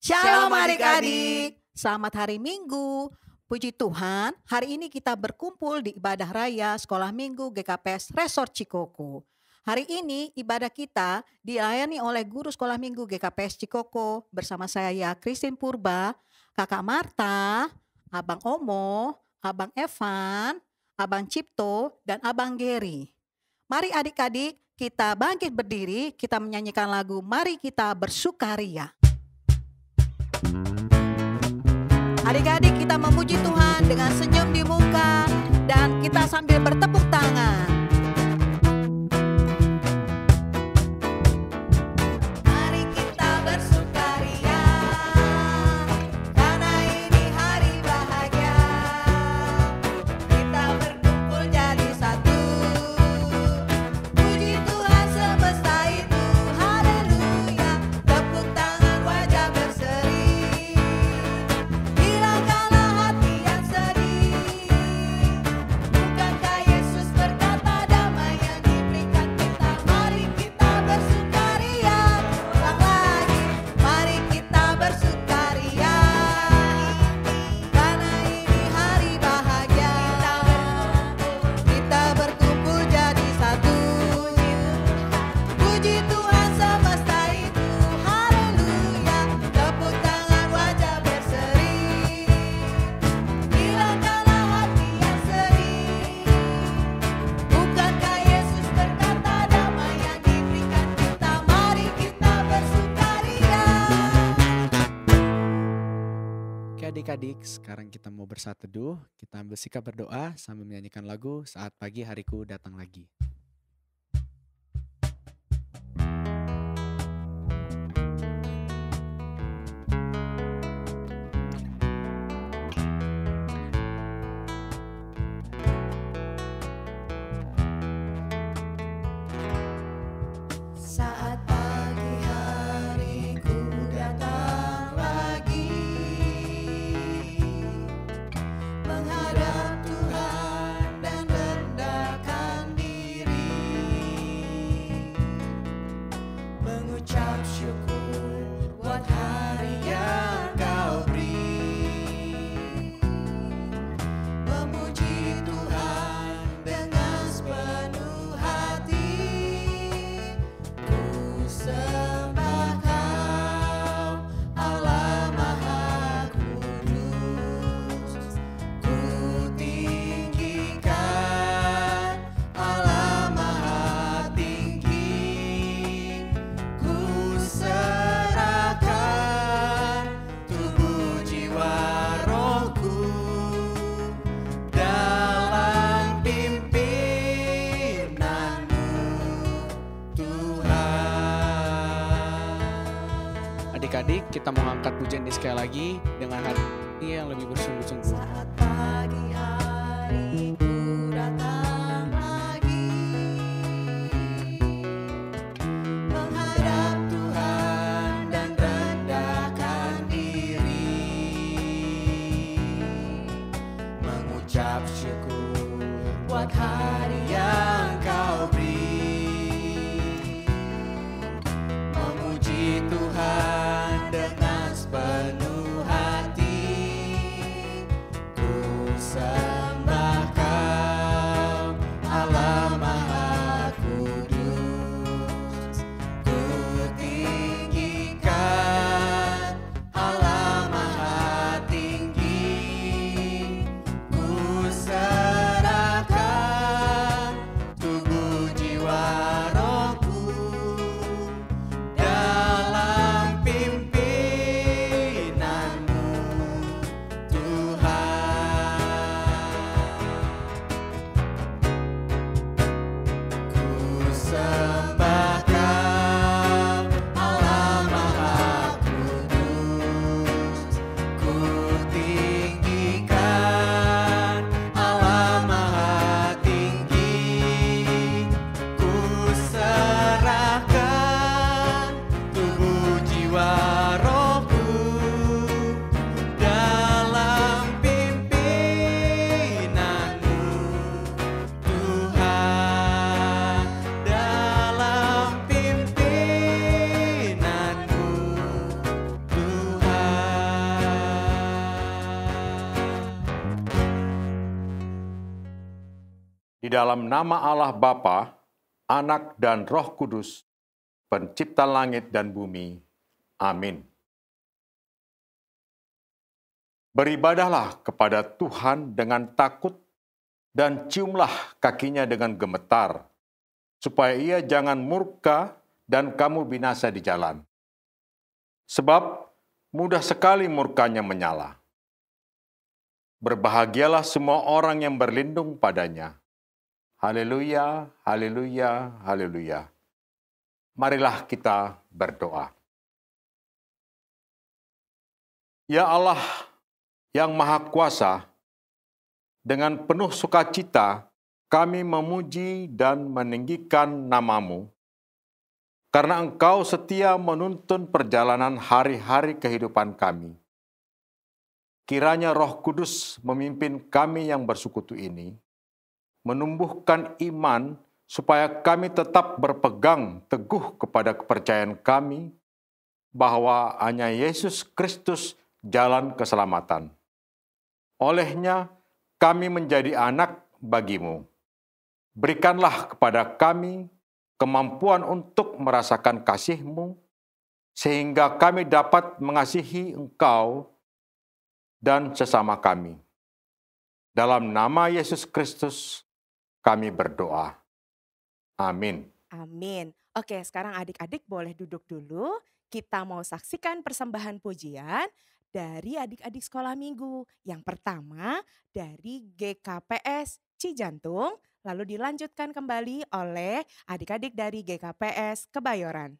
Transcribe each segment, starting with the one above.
Shalom adik-adik, selamat hari Minggu. Puji Tuhan, hari ini kita berkumpul di ibadah raya Sekolah Minggu GKPS Resort Cikoko. Hari ini ibadah kita dilayani oleh guru Sekolah Minggu GKPS Cikoko bersama saya Christine Purba, Kakak Marta, Abang Omo, Abang Evan, Abang Cipto, dan Abang Geri. Mari adik-adik kita bangkit berdiri, kita menyanyikan lagu Mari Kita Bersukaria. Adik-adik kita memuji Tuhan dengan senyum di muka dan kita sambil bertepuk tangan. Mari kita bersukaria, karena ini hari bahagia. Kita berkumpul jadi satu, puji Tuhan semesta itu, haleluya. Tepuk tangan wajah berseri. Bukankah Yesus berkata damai yang diberikan kita? Mari kita bersukaria. Ulang lagi, mari kita bersukaria, karena ini hari bahagia. Kita berkumpul jadi satu, puji Tuhan semesta itu, haleluya. Tepuk tangan wajah berseri. Hilangkanlah hati yang sedih. Bukankah Yesus berkata damai yang diberikan kita? Mari kita bersukaria. Oke adik-adik, sekarang kita mau bersatu teduh, kita ambil sikap berdoa sambil menyanyikan lagu Saat Pagi Hariku Datang Lagi. Saat pagi hariku datang lagi, menghadap Tuhan dan rendahkan diri, mengucap syukur buat hari yang Kau beri, memuji Tuhan dengan sepenuh hati. Ku sembah Kau, Allah Maha Kudus. Ku tinggikan Allah Maha Tinggi. Ku serahkan tubuh jiwa rohku dalam pimpinanmu, Tuhan. Adik-adik, kita mau angkat pujian ini sekali lagi dengan hati yang lebih bersungguh-sungguh. Saat pagi hariku datang lagi, menghadap Tuhan dan rendahkan diri, mengucap syukur buat hari yang Kau beri, memuji Tuhan dengan sepenuh hati. Ku sembah Kau, Allah Maha Kudus. Ku tinggikan Allah Maha Tinggi. Ku serahkan Di dalam nama Allah Bapa, Anak dan Roh Kudus, Pencipta langit dan bumi. Amin. Beribadahlah kepada Tuhan dengan takut dan ciumlah kakinya dengan gemetar, supaya ia jangan murka dan kamu binasa di jalan. Sebab mudah sekali murkanya menyala. Berbahagialah semua orang yang berlindung padanya. Haleluya, haleluya, haleluya. Marilah kita berdoa. Ya Allah yang Maha Kuasa, dengan penuh sukacita kami memuji dan meninggikan nama-Mu, karena Engkau setia menuntun perjalanan hari-hari kehidupan kami. Kiranya Roh Kudus memimpin kami yang bersekutu ini, menumbuhkan iman supaya kami tetap berpegang teguh kepada kepercayaan kami bahwa hanya Yesus Kristus jalan keselamatan. Olehnya kami menjadi anak bagi-Mu. Berikanlah kepada kami kemampuan untuk merasakan kasih-Mu, sehingga kami dapat mengasihi Engkau dan sesama kami. Dalam nama Yesus Kristus, kami berdoa. Amin. Amin. Oke, sekarang adik-adik boleh duduk dulu. Kita mau saksikan persembahan pujian dari adik-adik sekolah minggu. Yang pertama dari GKPS Cijantung, lalu dilanjutkan kembali oleh adik-adik dari GKPS Kebayoran.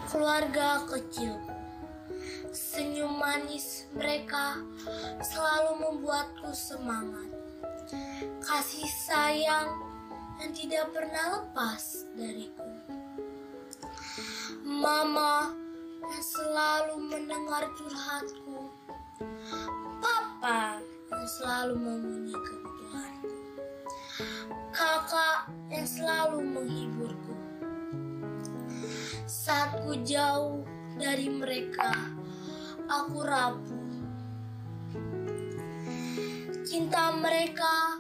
Keluarga kecil. Senyum manis mereka selalu membuatku semangat. Kasih sayang yang tidak pernah lepas dariku. Mama yang selalu mendengar curhatku. Papa yang selalu memenuhi kebutuhanku. Kakak yang selalu menghiburku. Saat ku jauh dari mereka, aku rapuh. Cinta mereka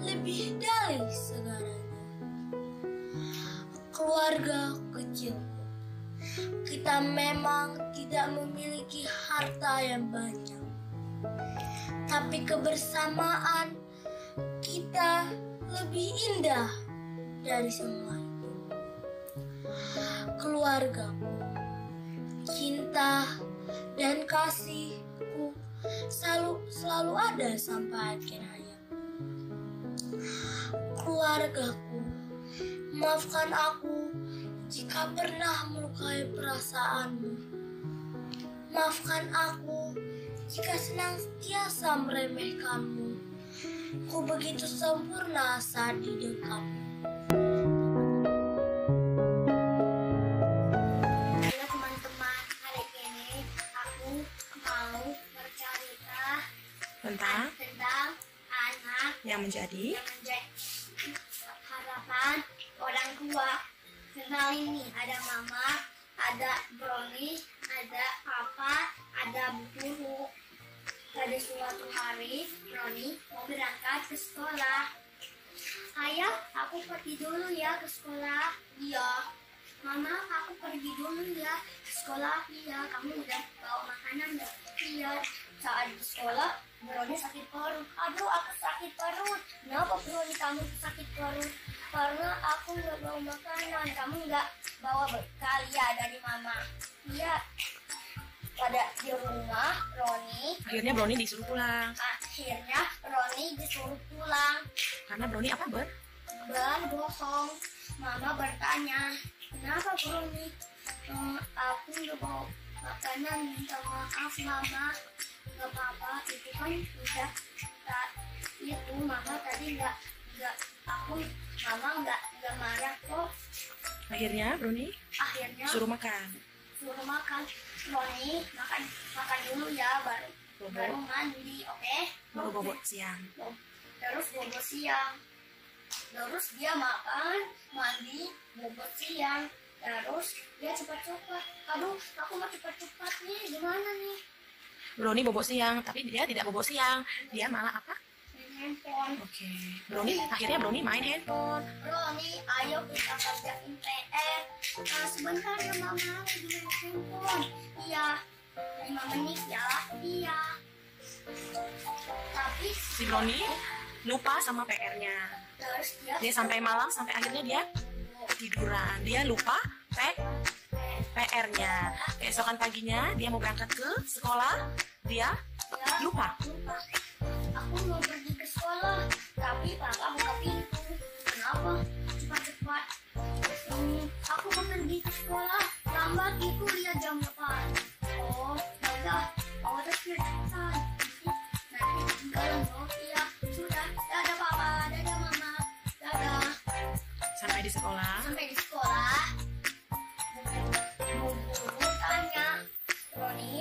lebih dari segalanya. Keluarga kecil, kita memang tidak memiliki harta yang banyak, tapi kebersamaan kita lebih indah dari semua itu. Keluargaku, cinta dan kasihku selalu ada sampai akhir hayat. Keluargaku, maafkan aku jika pernah melukai perasaanmu. Maafkan aku jika senantiasa meremehkanmu. Ku begitu sempurna saat di dekatmu. Halo teman-teman, hari ini aku mau bercerita Tentang anak yang menjadi yang menjadi harapan orang tua. Kenalin nih, ada mama, ada Brownie, ada papa, ada bu guru. Pada suatu hari, Brownie mau berangkat ke sekolah. Ayah, aku pergi dulu ya ke sekolah. Iya. Mama, aku pergi dulu ya ke sekolah. Iya. Kamu udah bawa makanan nggak? Iya. Saat di sekolah, Brownie sakit perut. Aduh, aku sakit perut. Kenapa Brownie kamu sakit perut? Karena aku nggak bawa makanan. Kamu nggak bawa bekal ya dari mama. Iya. Pada di rumah, akhirnya Brownie disuruh pulang. Karena Brownie apa, Ber? Berbohong. Mama bertanya, kenapa Brownie? Aku nggak bawa makanan, minta maaf mama. Nggak apa-apa, itu kan udah itu mama tadi nggak mama nggak marah kok. Akhirnya Brownie suruh makan. Brownie makan dulu ya, baru mandi, oke? Baru bobot siang. Terus bobo siang. Terus dia makan, mandi, bobo siang. Terus dia cepat-cepat. Aduh, aku mau cepat-cepat nih, gimana nih? Brownie bobot siang, tapi dia tidak bobot siang. Dia malah apa? Main handphone. Oke. Akhirnya Brownie main handphone. Brownie, ayo kita kerjain PR. Sebentar ya mama, lagi main handphone. Iya, 5 menit ya. Iya. Tapi Si Brownie lupa sama PR-nya. terus Dia sampai malam, sampai akhirnya dia tiduran. Dia lupa PR-nya. Keesokan paginya dia mau berangkat ke sekolah. Dia lupa. Aku mau pergi ke sekolah, tapi papa buka pintu. Kenapa? Cepat-cepat. Aku mau pergi ke sekolah, lambat itu lihat jam 8. Oh, yaudah. Oh, terus cepetan. Nanti tinggal iya. Sudah, dadah papa, dadah mama, dadah. Sampai di sekolah. Sampai di sekolah, bu guru tanya, Roni,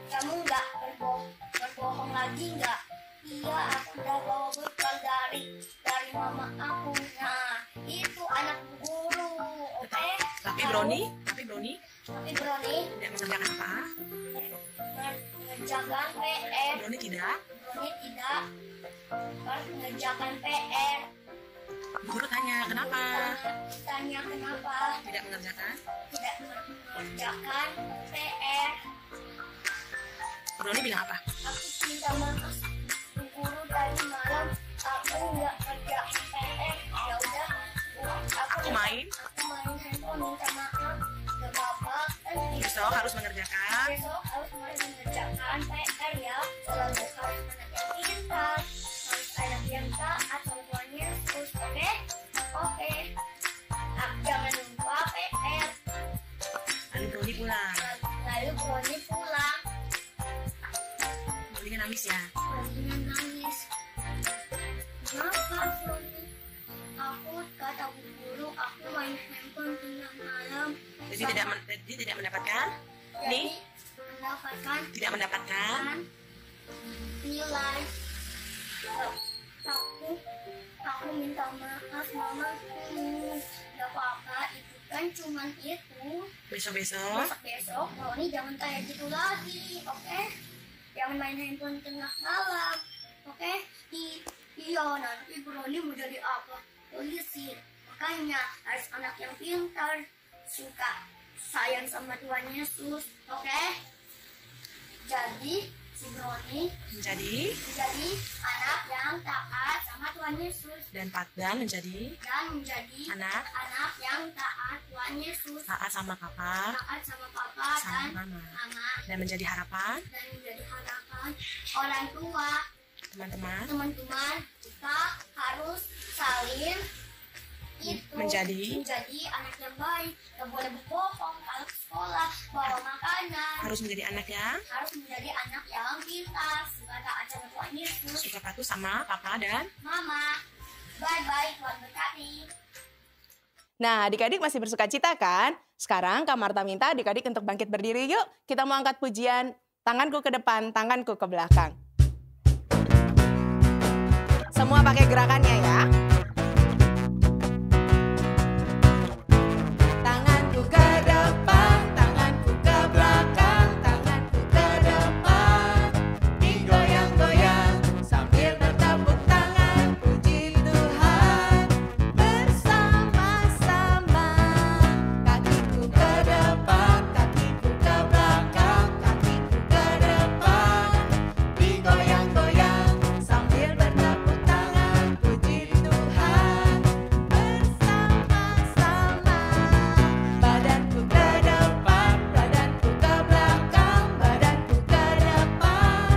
kamu nggak berbohong lagi nggak? Iya, aku udah bawa bekal dari mama aku. Nah, itu anak bu guru, oke? Tapi Brownie tidak mengerjakan apa? mengerjakan PR. Brownie tidak. Brownie tidak mengerjakan PR. Pak guru tanya kenapa Tanya kenapa tidak mengerjakan. tidak mengerjakan PR. Brownie bilang apa? Aku minta maaf, Bu guru tadi malam aku nggak kerjain PR. Ya udah, Aku main. handphone, minta maaf. Gak apa-apa, kan Besok harus mengerjakan. besok harus mengerjakan PR ya. Selalu harus anak yang pintar, harus anak yang taat, semuanya terus, oke? Oke. Jangan lupa PR. Lalu Brownie pulang. Lalu Brownie pulang. Brownie nangis ya. Brownie nangis. Kenapa Brownie? Aku kata bu guru, aku main handphone tengah malam. Jadi tidak mendapatkan. Jadi mendapatkan Tidak mendapatkan. nilai. Aku minta maaf mama. Gak apa-apa, itu kan cuman itu. Besok Besok Brownie jangan kayak gitu lagi, oke? Jangan main handphone tengah malam, oke? Iya, nanti Brownie mau jadi apa? Polisi. Makanya harus anak yang pintar, suka sayang sama Tuhan Yesus, oke? Jadi si Broni menjadi anak yang taat sama Tuhan Yesus. dan Patdan menjadi anak yang taat Tuhan Yesus. taat sama papa Taat sama papa sama dan mama. mama. Dan menjadi harapan Orang tua. teman-teman Kita harus saling itu menjadi anak yang baik. Gak boleh berbohong kalau ke sekolah, bawa makanan. harus menjadi anak yang pintar, suka taat sama Tuhan Yesus. suka patuh sama papa dan Mama, bye-bye, Tuhan berkati. Nah, adik-adik masih bersuka cita kan? Sekarang Kak Marta minta adik-adik untuk bangkit berdiri yuk. Kita mau angkat pujian, tanganku ke depan, tanganku ke belakang. Semua pakai gerakannya ya. Tanganku ke depan, tanganku ke belakang, tanganku ke depan. Digoyang-goyang sambil bertepuk tangan, puji Tuhan bersama-sama. Kakiku ke depan, kakiku ke belakang, kakiku ke depan. Digoyang-goyang sambil bertepuk tangan, puji Tuhan bersama-sama. Badanku ke depan, badanku ke belakang, badanku ke depan.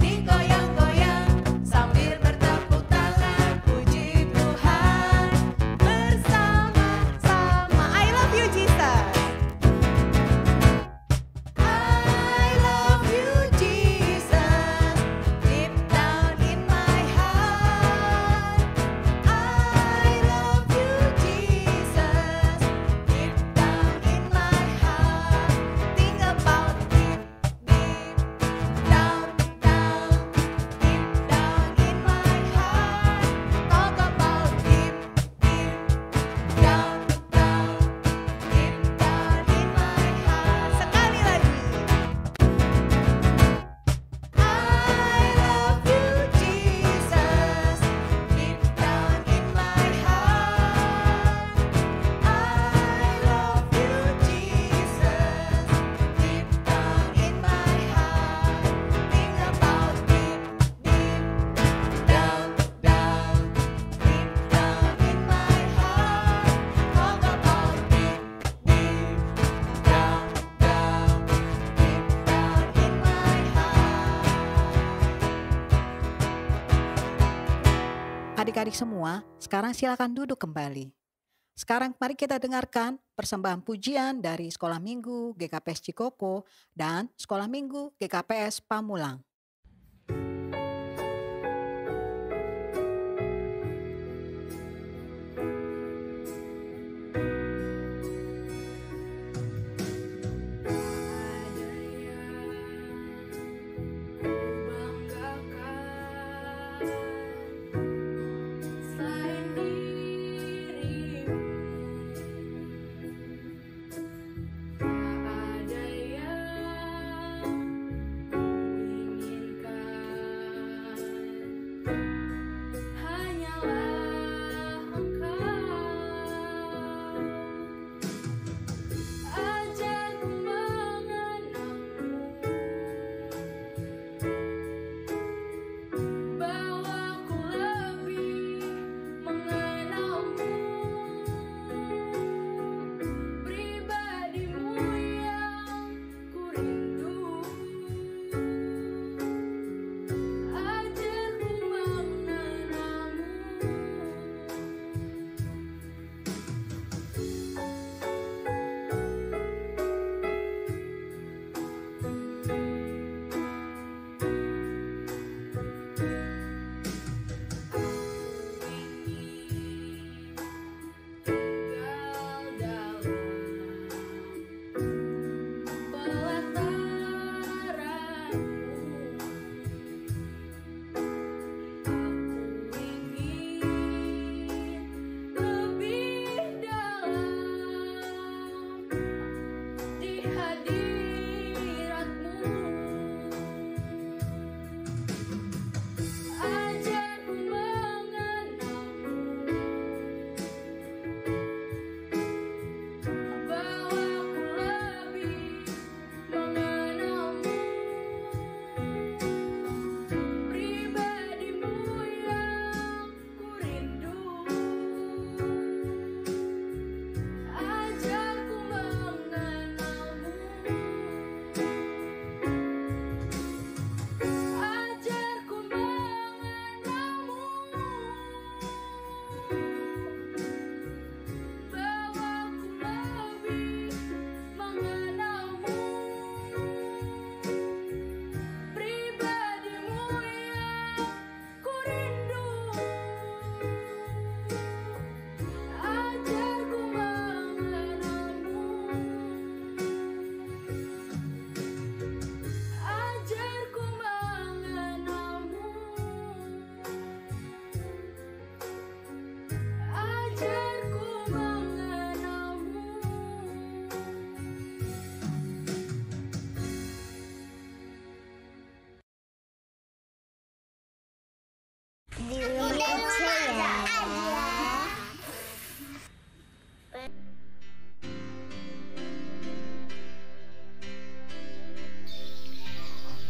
Digoyang-goyang sambil bertepuk tangan, puji Tuhan bersama-sama. I love you Jesus. I love you Jesus, deep down in my heart. I love you Jesus, deep down in my heart. Think about deep, deep down, down, deep down in my heart. Talk about deep, deep down, down, deep down in my heart. Sekali lagi. I love you Jesus, deep down in my heart. I love you Jesus, deep down in my heart. Think about deep, deep down, down, deep down in my heart. Talk about deep, deep down, down, deep down in my heart. Adik-adik semua, sekarang silakan duduk kembali. Sekarang mari kita dengarkan persembahan pujian dari Sekolah Minggu GKPS Cikoko dan Sekolah Minggu GKPS Pamulang. Selain dirimu, ada yang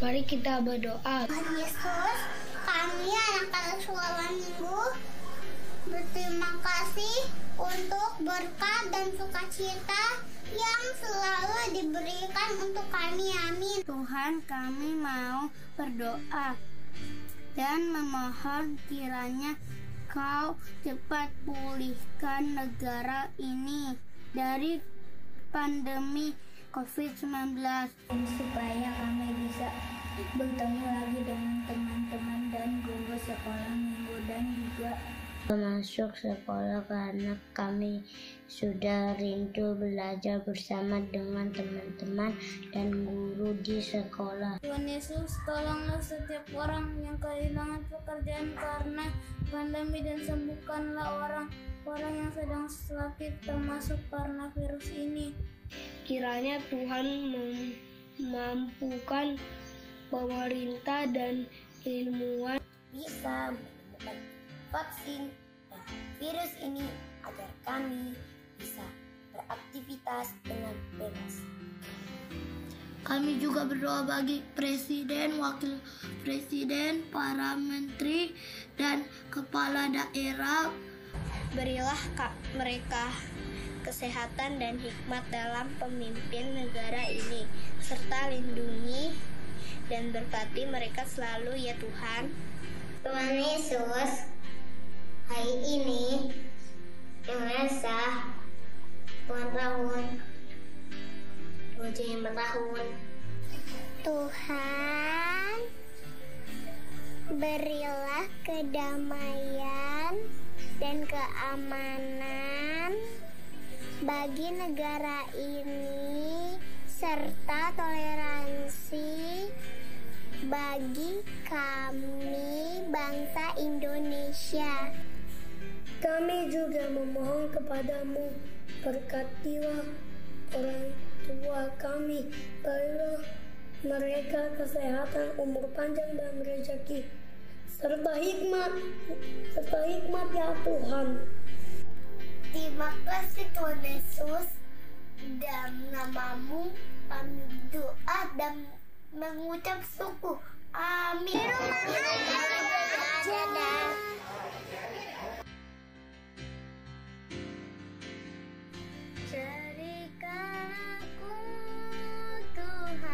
Mari kita berdoa. Tuhan Yesus, kami anak-anak sekolah minggu berterima kasih untuk berkat dan sukacita yang selalu diberikan untuk kami. Amin. Tuhan, kami mau berdoa dan memohon kiranya Kau cepat pulihkan negara ini dari pandemi COVID-19 supaya kami bisa bertemu lagi dengan teman-teman dan guru sekolah minggu dan juga masuk sekolah karena kami sudah rindu belajar bersama dengan teman-teman dan guru di sekolah. Tuhan Yesus, tolonglah setiap orang yang kehilangan pekerjaan karena pandemi dan sembuhkanlah orang-orang yang sedang sakit termasuk karena virus ini. Kiranya Tuhan memampukan pemerintah dan ilmuwan bisa menemukan vaksin dan virus ini agar kami bisa beraktivitas dengan bebas. Kami juga berdoa bagi presiden, wakil presiden, para menteri, dan kepala daerah. Berilah mereka kesehatan dan hikmat dalam pemimpin negara ini, serta lindungi dan berkati mereka selalu ya Tuhan. Tuhan Yesus, hari ini yang Esa ulang tahun 25 tahun. Tuhan, berilah kedamaian dan keamanan bagi negara ini serta toleransi bagi kami bangsa Indonesia. Kami juga memohon kepadamu, berkatilah orang tua kami, berilah mereka kesehatan, umur panjang dan rezeki, serta hikmat ya Tuhan. Terima kasih Tuhan Yesus, dalam namamu kami doa dan mengucap syukur. Amin. Jadikan aku Tuhan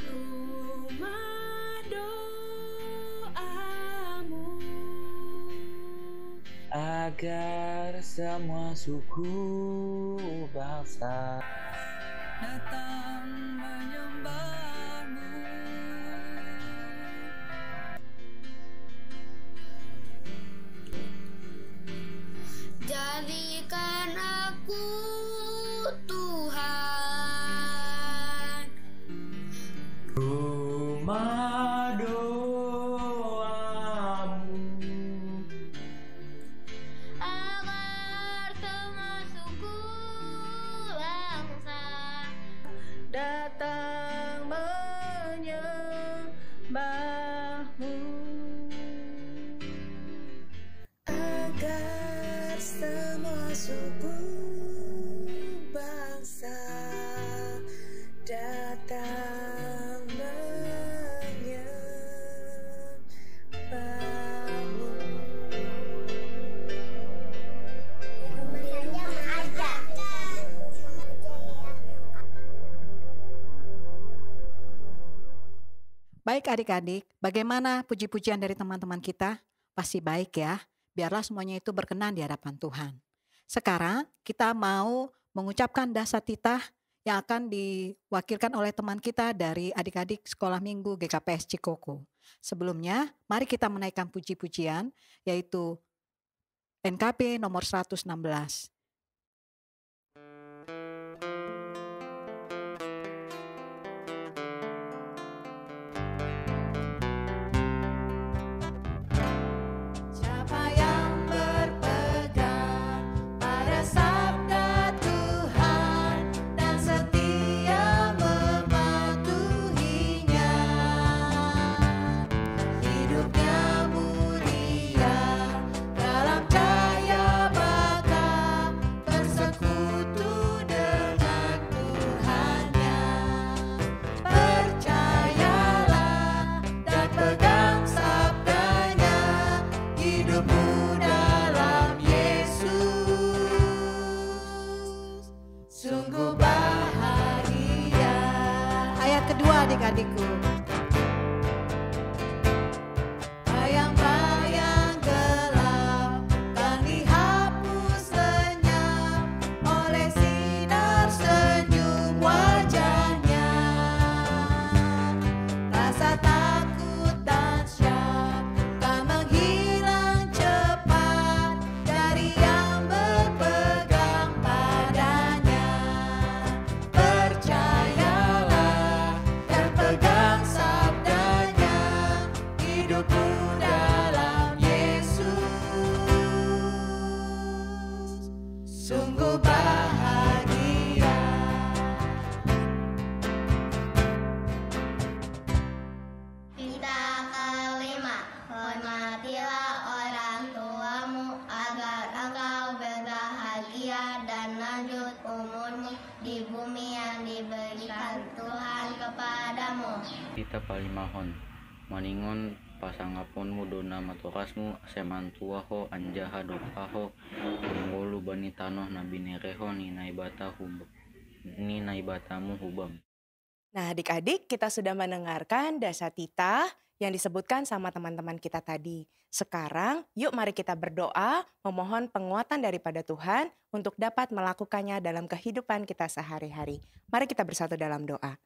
Rumah doamu agar semua suku bangsa datang menyembahmu. Jadikan aku Tuhan Rumah doamu agar semua suku bangsa datang menyembahmu, agar semua suku bangsa datang menyembahmu. Baik adik-adik, bagaimana puji-pujian dari teman-teman kita? Pasti baik ya, biarlah semuanya itu berkenan di hadapan Tuhan. Sekarang kita mau mengucapkan dasatitah yang akan diwakilkan oleh teman kita dari adik-adik Sekolah Minggu GKPS Cikoko. Sebelumnya, mari kita menaikkan puji-pujian, yaitu NKB nomor 116. Siapa yang berpegang pada sabda Tuhan dan setia mematuhinya, hidupnya mulia dalam cahaya bakal sungguh bahagia. Ayat kedua adik-adikku. Bayang-bayang gelap kan dihapus lenyap oleh sinar senyum wajahnya. Rasa takut dan syak kan menghilang cepat dari yang berpegang padanya. Percayalah, terpegang sabdanya, hidupku dalam Yesus sungguh bahagia. Kita kelima, hormatilah orang tuamu agar engkau berbahagia dan lanjut umurmu di bumi yang diberikan Tuhan kepadamu. Kita palimahon, maningon pasangapon mo dona matukasmu semantuaho anjaha dokaho mengulu bani tanoh na binereho ni naibatamu hubam. Nah adik-adik, kita sudah mendengarkan dasatita yang disebutkan sama teman-teman kita tadi. Sekarang yuk mari kita berdoa memohon penguatan daripada Tuhan untuk dapat melakukannya dalam kehidupan kita sehari-hari. Mari kita bersatu dalam doa.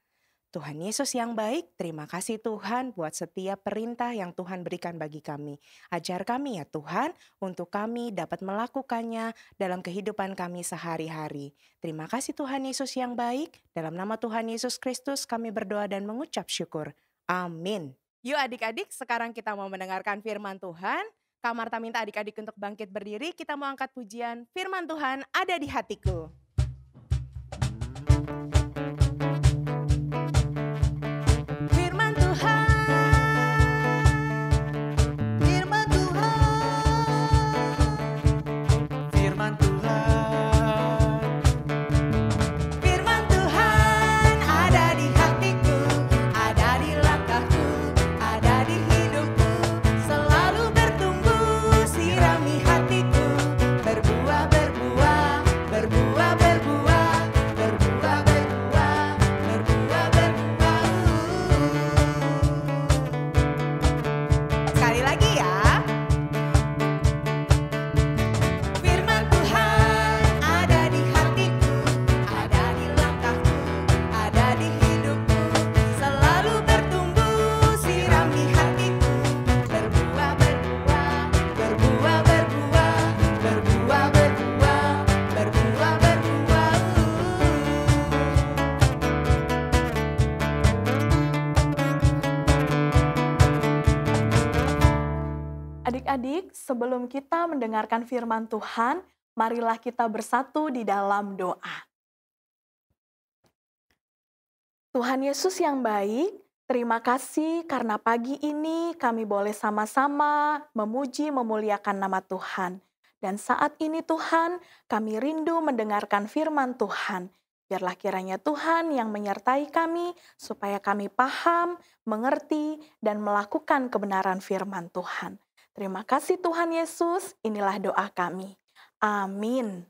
Tuhan Yesus yang baik, terima kasih Tuhan buat setiap perintah yang Tuhan berikan bagi kami. Ajar kami ya Tuhan untuk kami dapat melakukannya dalam kehidupan kami sehari-hari. Terima kasih Tuhan Yesus yang baik. Dalam nama Tuhan Yesus Kristus kami berdoa dan mengucap syukur. Amin. Yuk adik-adik, sekarang kita mau mendengarkan firman Tuhan. Kak Marta minta adik-adik untuk bangkit berdiri. Kita mau angkat pujian firman Tuhan ada di hatiku. Firman Tuhan, Firman Tuhan, Firman Tuhan, firman Tuhan ada di hatiku, ada di langkahku, ada di hidupku, selalu bertumbuh, sirami hatiku, berbuah, berbuah, berbuah, berbuah, berbuah, berbuah, berbuah, berbuah. Sekali lagi ya. Firman Tuhan ada di hatiku, ada di langkahku, ada di hidupku, selalu bertumbuh, sirami hatiku, berbuah, berbuah, berbuah, berbuah, berbuah, berbuah, berbuah, berbuah. Adik-adik, sebelum kita mendengarkan firman Tuhan, marilah kita bersatu di dalam doa. Tuhan Yesus yang baik, terima kasih karena pagi ini kami boleh sama-sama memuji memuliakan nama Tuhan. Dan saat ini Tuhan, kami rindu mendengarkan firman Tuhan. Biarlah kiranya Tuhan yang menyertai kami supaya kami paham, mengerti, dan melakukan kebenaran firman Tuhan. Terima kasih Tuhan Yesus, inilah doa kami. Amin.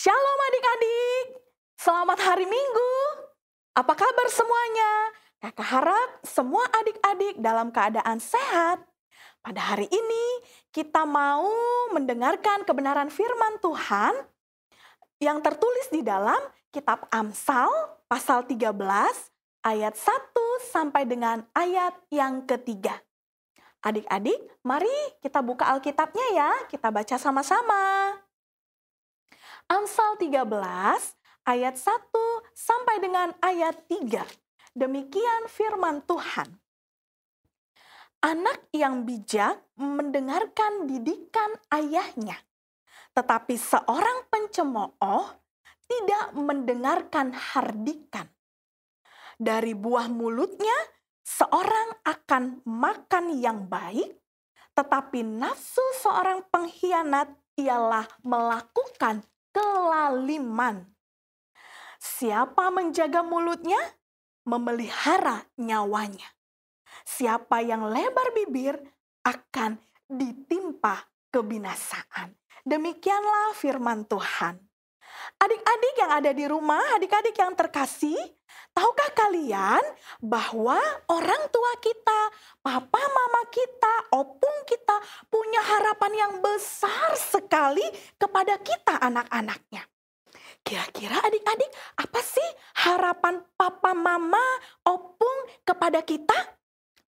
Shalom adik-adik, selamat hari Minggu. Apa kabar semuanya? Kakak harap semua adik-adik dalam keadaan sehat. Pada hari ini kita mau mendengarkan kebenaran firman Tuhan yang tertulis di dalam kitab Amsal pasal 13 ayat 1 sampai dengan ayat yang ketiga. Adik-adik, mari kita buka Alkitabnya ya, kita baca sama-sama. Amsal 13 ayat 1 sampai dengan ayat 3. Demikian firman Tuhan. Anak yang bijak mendengarkan didikan ayahnya, tetapi seorang pencemooh tidak mendengarkan hardikan. Dari buah mulutnya seorang akan makan yang baik, tetapi nafsu seorang pengkhianat ialah melakukan kelaliman. Siapa menjaga mulutnya, memelihara nyawanya. Siapa yang lebar bibir akan ditimpa kebinasaan. Demikianlah firman Tuhan. Adik-adik yang ada di rumah, adik-adik yang terkasih, tahukah kalian bahwa orang tua kita, papa mama kita, opung kita punya harapan yang besar sekali kepada kita anak-anaknya. Kira-kira adik-adik apa sih harapan papa mama, opung kepada kita?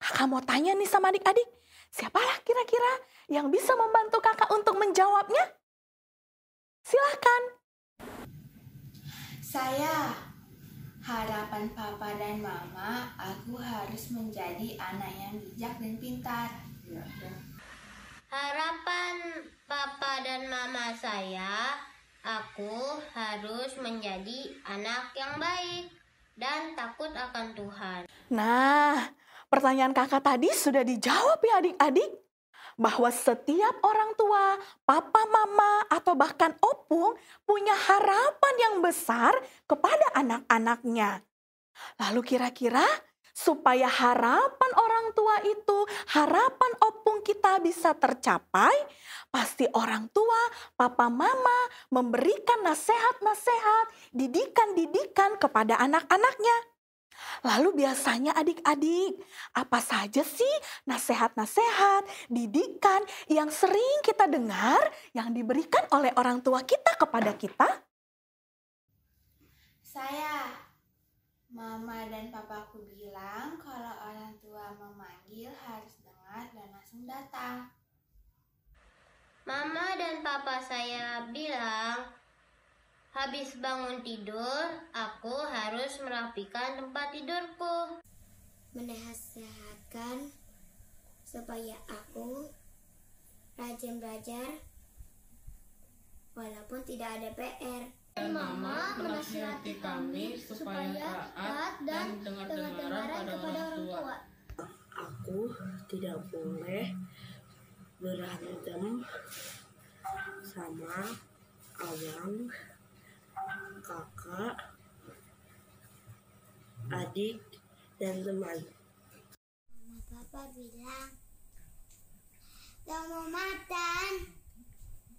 Kakak mau tanya nih sama adik-adik, siapalah kira-kira yang bisa membantu kakak untuk menjawabnya? Silakan. Saya, harapan papa dan mama, aku harus menjadi anak yang bijak dan pintar. Harapan papa dan mama saya, aku harus menjadi anak yang baik dan takut akan Tuhan. Nah, pertanyaan kakak tadi sudah dijawab ya adik-adik. Bahwa setiap orang tua, papa, mama, atau bahkan opung punya harapan yang besar kepada anak-anaknya. Lalu kira-kira supaya harapan orang tua itu, harapan opung kita bisa tercapai, pasti orang tua, papa, mama memberikan nasihat-nasihat, didikan-didikan kepada anak-anaknya. Lalu biasanya adik-adik, apa saja sih nasihat-nasihat, didikan yang sering kita dengar yang diberikan oleh orang tua kita kepada kita? Saya, mama dan papaku bilang kalau orang tua memanggil harus dengar dan langsung datang. Mama dan papa saya bilang, habis bangun tidur, aku harus merapikan tempat tidurku. Menasihatkan supaya aku rajin belajar walaupun tidak ada PR. Mama menasihati kami supaya taat dan dengar-dengaran pada orang tua. Aku tidak boleh berantem sama abang, kakak, adik, dan teman. Mama papa bilang, "Jangan mau makan,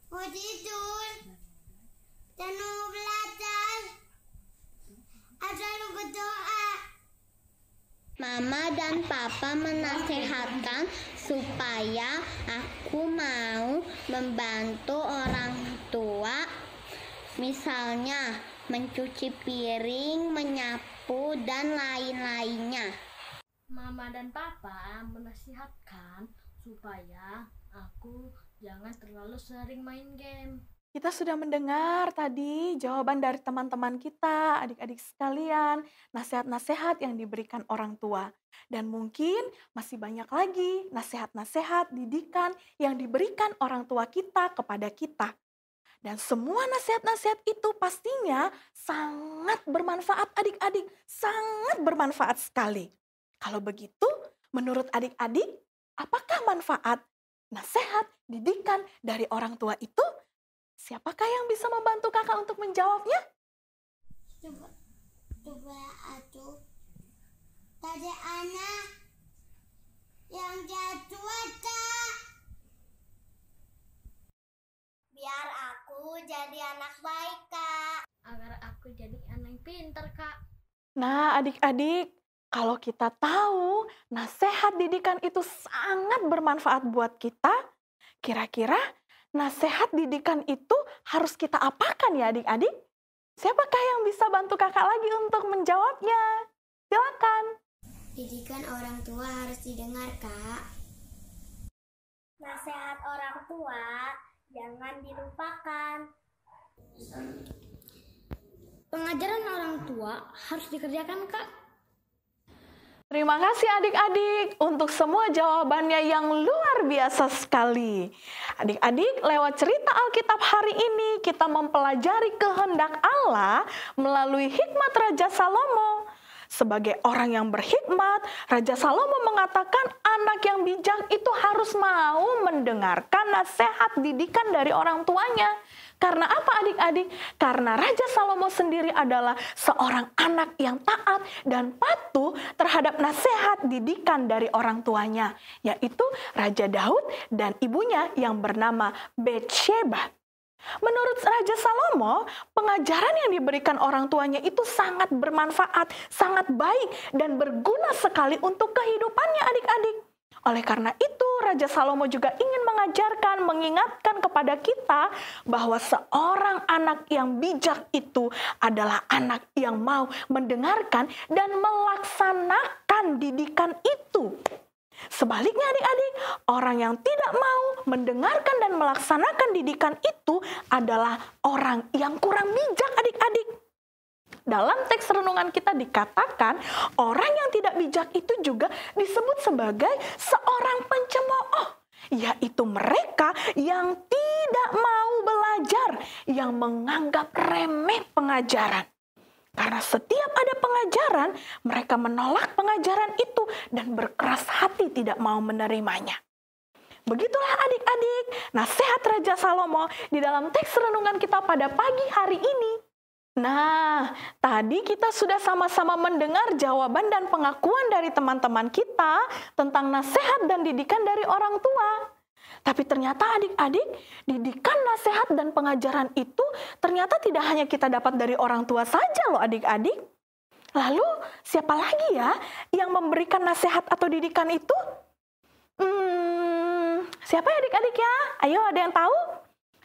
mau tidur, dan mau belajar, selalu berdoa." Mama dan papa menasihatkan supaya aku mau membantu orang tua, misalnya mencuci piring, menyapu, dan lain-lainnya. Mama dan papa menasihatkan supaya aku jangan terlalu sering main game. Kita sudah mendengar tadi jawaban dari teman-teman kita, adik-adik sekalian, nasihat-nasihat yang diberikan orang tua. Dan mungkin masih banyak lagi nasihat-nasihat, didikan yang diberikan orang tua kita kepada kita. Dan semua nasihat-nasihat itu pastinya sangat bermanfaat adik-adik, sangat bermanfaat sekali. Kalau begitu, menurut adik-adik, apakah manfaat nasihat, didikan dari orang tua itu? Siapakah yang bisa membantu kakak untuk menjawabnya? Coba atuh. Tadi anak yang jatuh, Kak. Biar aku jadi anak baik, Kak. Agar aku jadi anak yang pintar, Kak. Nah, adik-adik, kalau kita tahu nasihat didikan itu sangat bermanfaat buat kita, kira-kira nasihat didikan itu harus kita apakan ya adik-adik? Siapakah yang bisa bantu kakak lagi untuk menjawabnya? Silakan. Didikan orang tua harus didengar, Kak. Nasihat orang tua jangan dilupakan. Pengajaran orang tua harus dikerjakan, Kak. Terima kasih adik-adik untuk semua jawabannya yang luar biasa sekali. Adik-adik, lewat cerita Alkitab hari ini kita mempelajari kehendak Allah melalui hikmat Raja Salomo. Sebagai orang yang berhikmat, Raja Salomo mengatakan anak yang bijak itu harus mau mendengarkan nasihat didikan dari orang tuanya. Karena apa adik-adik? Karena Raja Salomo sendiri adalah seorang anak yang taat dan patuh terhadap nasihat didikan dari orang tuanya, yaitu Raja Daud dan ibunya yang bernama Betsheba. Menurut Raja Salomo, pengajaran yang diberikan orang tuanya itu sangat bermanfaat, sangat baik, dan berguna sekali untuk kehidupannya adik-adik. Oleh karena itu, Raja Salomo juga ingin mengajarkan, mengingatkan kepada kita bahwa seorang anak yang bijak itu adalah anak yang mau mendengarkan dan melaksanakan didikan itu. Sebaliknya adik-adik, orang yang tidak mau mendengarkan dan melaksanakan didikan itu adalah orang yang kurang bijak adik-adik. Dalam teks renungan kita dikatakan, orang yang tidak bijak itu juga disebut sebagai seorang pencemooh, yaitu mereka yang tidak mau belajar, yang menganggap remeh pengajaran. Karena setiap ada pengajaran, mereka menolak pengajaran itu dan berkeras hati tidak mau menerimanya. Begitulah adik-adik nasihat Raja Salomo di dalam teks renungan kita pada pagi hari ini. Nah, tadi kita sudah sama-sama mendengar jawaban dan pengakuan dari teman-teman kita tentang nasihat dan didikan dari orang tua. Tapi ternyata adik-adik, didikan, nasihat, dan pengajaran itu ternyata tidak hanya kita dapat dari orang tua saja loh adik-adik. Lalu siapa lagi ya yang memberikan nasihat atau didikan itu? Siapa ya adik-adik ya? Ayo, ada yang tahu?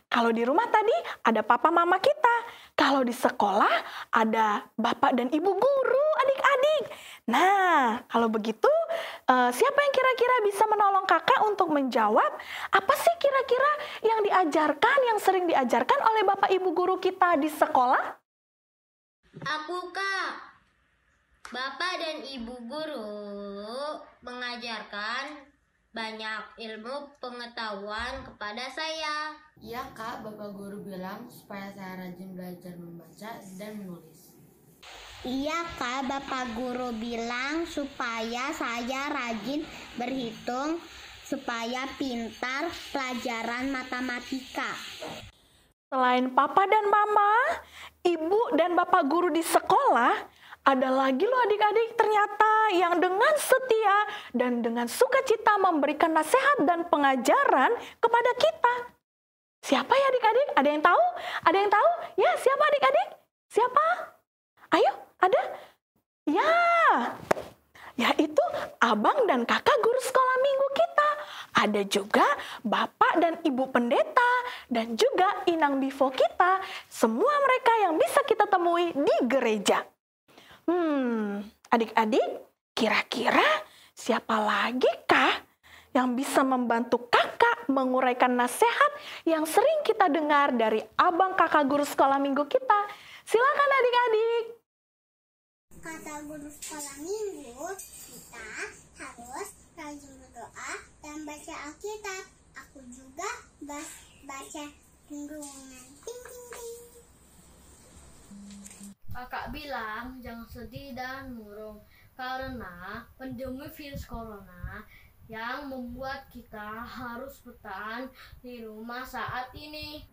Kalau di rumah tadi ada papa mama kita. Kalau di sekolah ada bapak dan ibu guru adik-adik. Nah, kalau begitu siapa yang kira-kira bisa menolong kakak untuk menjawab apa sih kira-kira yang diajarkan, yang sering diajarkan oleh bapak ibu guru kita di sekolah? Aku, Kak. Bapak dan ibu guru mengajarkan banyak ilmu pengetahuan kepada saya. Iya Kak, Bapak Guru bilang supaya saya rajin belajar membaca dan menulis. Iya Kak, Bapak Guru bilang supaya saya rajin berhitung, supaya pintar pelajaran matematika. Selain papa dan mama, ibu dan bapak guru di sekolah, ada lagi loh adik-adik ternyata yang dengan setia dan dengan sukacita memberikan nasihat dan pengajaran kepada kita. Siapa ya adik-adik? Ada yang tahu? Ada yang tahu? Ya, siapa adik-adik? Siapa? Ayo, ada? Ya, yaitu abang dan kakak guru sekolah minggu kita. Ada juga bapak dan ibu pendeta dan juga inang bivo kita. Semua mereka yang bisa kita temui di gereja. Adik-adik, kira-kira siapa lagi kah yang bisa membantu kakak menguraikan nasihat yang sering kita dengar dari abang kakak guru sekolah minggu kita? Silakan adik-adik. Kata guru sekolah minggu, kita harus rajin berdoa dan baca Alkitab. Aku juga baca renungan. Ting, ting, ting. Kakak bilang jangan sedih dan murung karena pandemi virus corona yang membuat kita harus bertahan di rumah saat ini.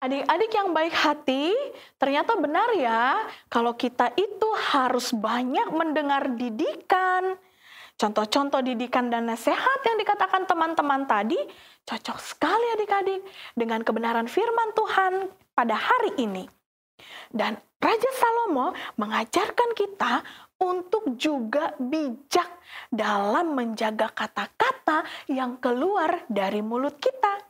Adik-adik yang baik hati, ternyata benar ya kalau kita itu harus banyak mendengar didikan. Contoh-contoh didikan dan nasihat yang dikatakan teman-teman tadi cocok sekali adik-adik dengan kebenaran firman Tuhan pada hari ini. Dan Raja Salomo mengajarkan kita untuk juga bijak dalam menjaga kata-kata yang keluar dari mulut kita.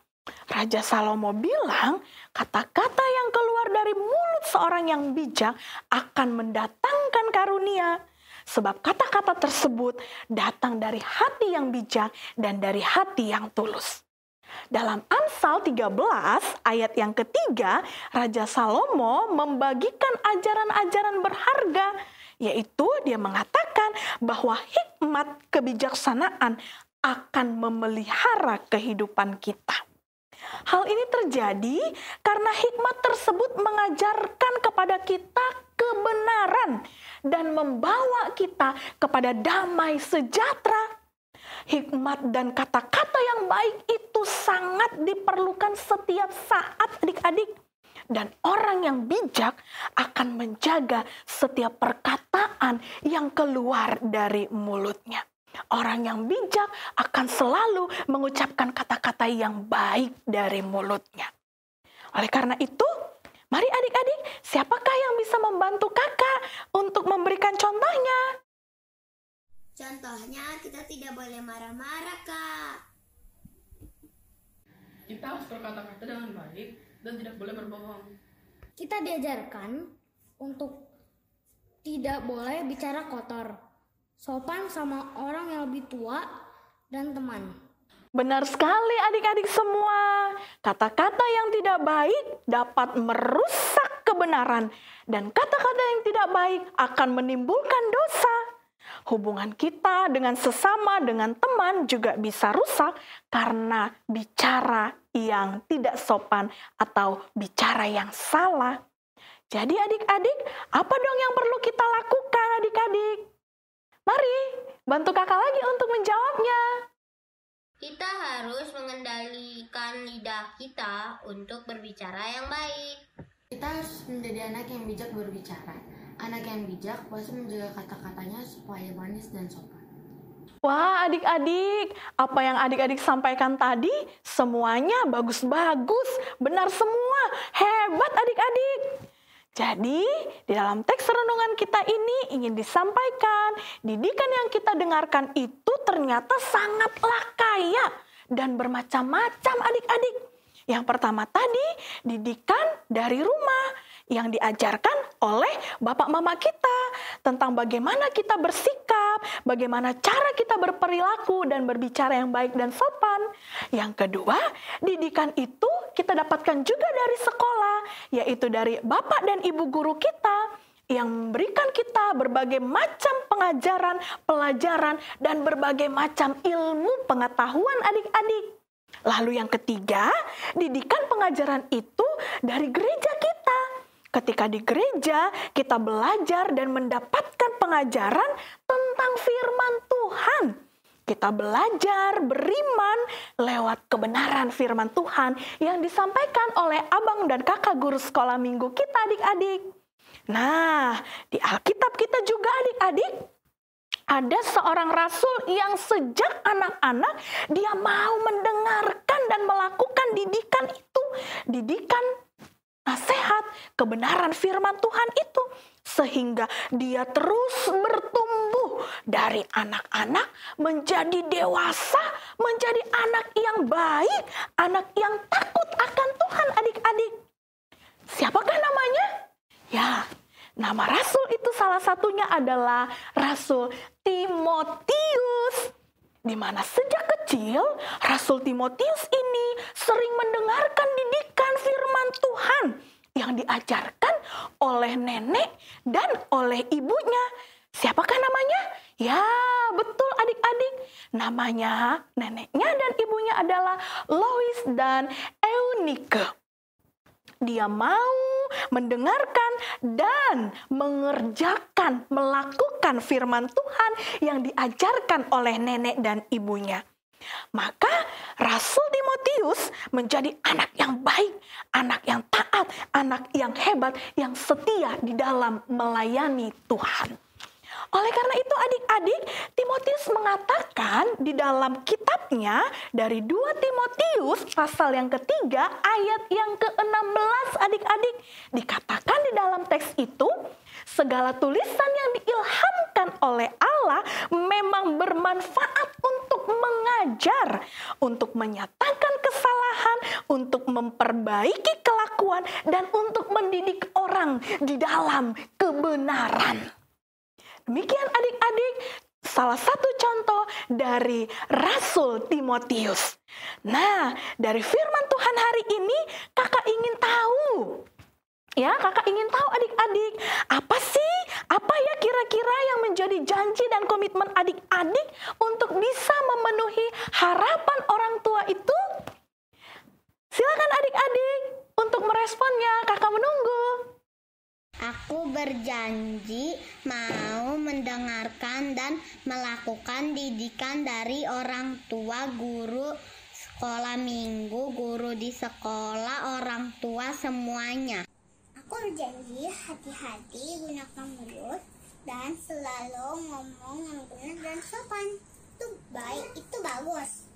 Raja Salomo bilang, kata-kata yang keluar dari mulut seorang yang bijak akan mendatangkan karunia. Sebab kata-kata tersebut datang dari hati yang bijak dan dari hati yang tulus. Dalam Amsal 13 ayat yang ketiga, Raja Salomo membagikan ajaran-ajaran berharga, yaitu dia mengatakan bahwa hikmat kebijaksanaan akan memelihara kehidupan kita. Hal ini terjadi karena hikmat tersebut mengajarkan kepada kita kebenaran dan membawa kita kepada damai sejahtera. Hikmat dan kata-kata yang baik itu sangat diperlukan setiap saat adik-adik. Dan orang yang bijak akan menjaga setiap perkataan yang keluar dari mulutnya. Orang yang bijak akan selalu mengucapkan kata-kata yang baik dari mulutnya. Oleh karena itu, mari adik-adik, siapakah yang bisa membantu kakak untuk memberikan contohnya? Contohnya, kita tidak boleh marah-marah, Kak. Kita harus berkata-kata dengan baik dan tidak boleh berbohong. Kita diajarkan untuk tidak boleh bicara kotor, sopan sama orang yang lebih tua dan teman. Benar sekali adik-adik semua. Kata-kata yang tidak baik dapat merusak kebenaran. Dan kata-kata yang tidak baik akan menimbulkan dosa. Hubungan kita dengan sesama, dengan teman juga bisa rusak karena bicara yang tidak sopan atau bicara yang salah. Jadi adik-adik, apa dong yang perlu kita lakukan adik-adik? Mari, bantu kakak lagi untuk menjawabnya. Kita harus mengendalikan lidah kita untuk berbicara yang baik. Kita harus menjadi anak yang bijak berbicara. Anak yang bijak pasti menjaga kata-katanya supaya manis dan sopan. Wah adik-adik, apa yang adik-adik sampaikan tadi semuanya bagus-bagus, benar semua, hebat adik-adik. Jadi di dalam teks renungan kita ini ingin disampaikan, didikan yang kita dengarkan itu ternyata sangatlah kaya dan bermacam-macam adik-adik. Yang pertama tadi, didikan dari rumah yang diajarkan oleh bapak mama kita tentang bagaimana kita bersikap, bagaimana cara kita berperilaku dan berbicara yang baik dan sopan. Yang kedua, didikan itu kita dapatkan juga dari sekolah, yaitu dari bapak dan ibu guru kita yang memberikan kita berbagai macam pengajaran, pelajaran, dan berbagai macam ilmu pengetahuan adik-adik. Lalu yang ketiga, didikan pengajaran itu dari gereja kita. Ketika di gereja, kita belajar dan mendapatkan pengajaran tentang firman Tuhan. Kita belajar beriman lewat kebenaran firman Tuhan yang disampaikan oleh abang dan kakak guru sekolah minggu kita adik-adik. Nah, di Alkitab kita juga adik-adik, ada seorang rasul yang sejak anak-anak dia mau mendengarkan dan melakukan didikan itu. Didikan nasihat, kebenaran firman Tuhan itu. Sehingga dia terus bertumbuh dari anak-anak menjadi dewasa, menjadi anak yang baik, anak yang takut akan Tuhan adik-adik. Siapakah namanya? Ya, nama rasul itu salah satunya adalah Rasul Timotius. Di mana sejak kecil Rasul Timotius ini sering mendengarkan didikan firman Tuhan yang diajarkan oleh nenek dan oleh ibunya. Siapakah namanya? Ya, betul adik-adik. Namanya neneknya dan ibunya adalah Lois dan Eunike. Dia mau mendengarkan dan mengerjakan, melakukan firman Tuhan yang diajarkan oleh nenek dan ibunya. Maka Rasul Timotius menjadi anak yang baik, anak yang taat, anak yang hebat, yang setia di dalam melayani Tuhan. Oleh karena itu adik-adik, Timotius mengatakan di dalam kitabnya dari 2 Timotius pasal yang ketiga ayat yang ke-16 adik-adik. Dikatakan di dalam teks itu, segala tulisan yang diilhamkan oleh Allah memang bermanfaat untuk mengajar, untuk menyatakan kesalahan, untuk memperbaiki kelakuan, dan untuk mendidik orang di dalam kebenaran. Demikian adik-adik, salah satu contoh dari Rasul Timotius. Nah, dari firman Tuhan hari ini, kakak ingin tahu. Ya, kakak ingin tahu adik-adik, apa sih? Apa ya kira-kira yang menjadi janji dan komitmen adik-adik untuk bisa memenuhi harapan orang tua itu? Silakan adik-adik untuk meresponnya, kakak menunggu. Aku berjanji mau mendengarkan dan melakukan didikan dari orang tua, guru sekolah minggu, guru di sekolah, orang tua semuanya. Aku berjanji hati-hati gunakan mulut dan selalu ngomong yang benar dan sopan. Itu baik, itu bagus.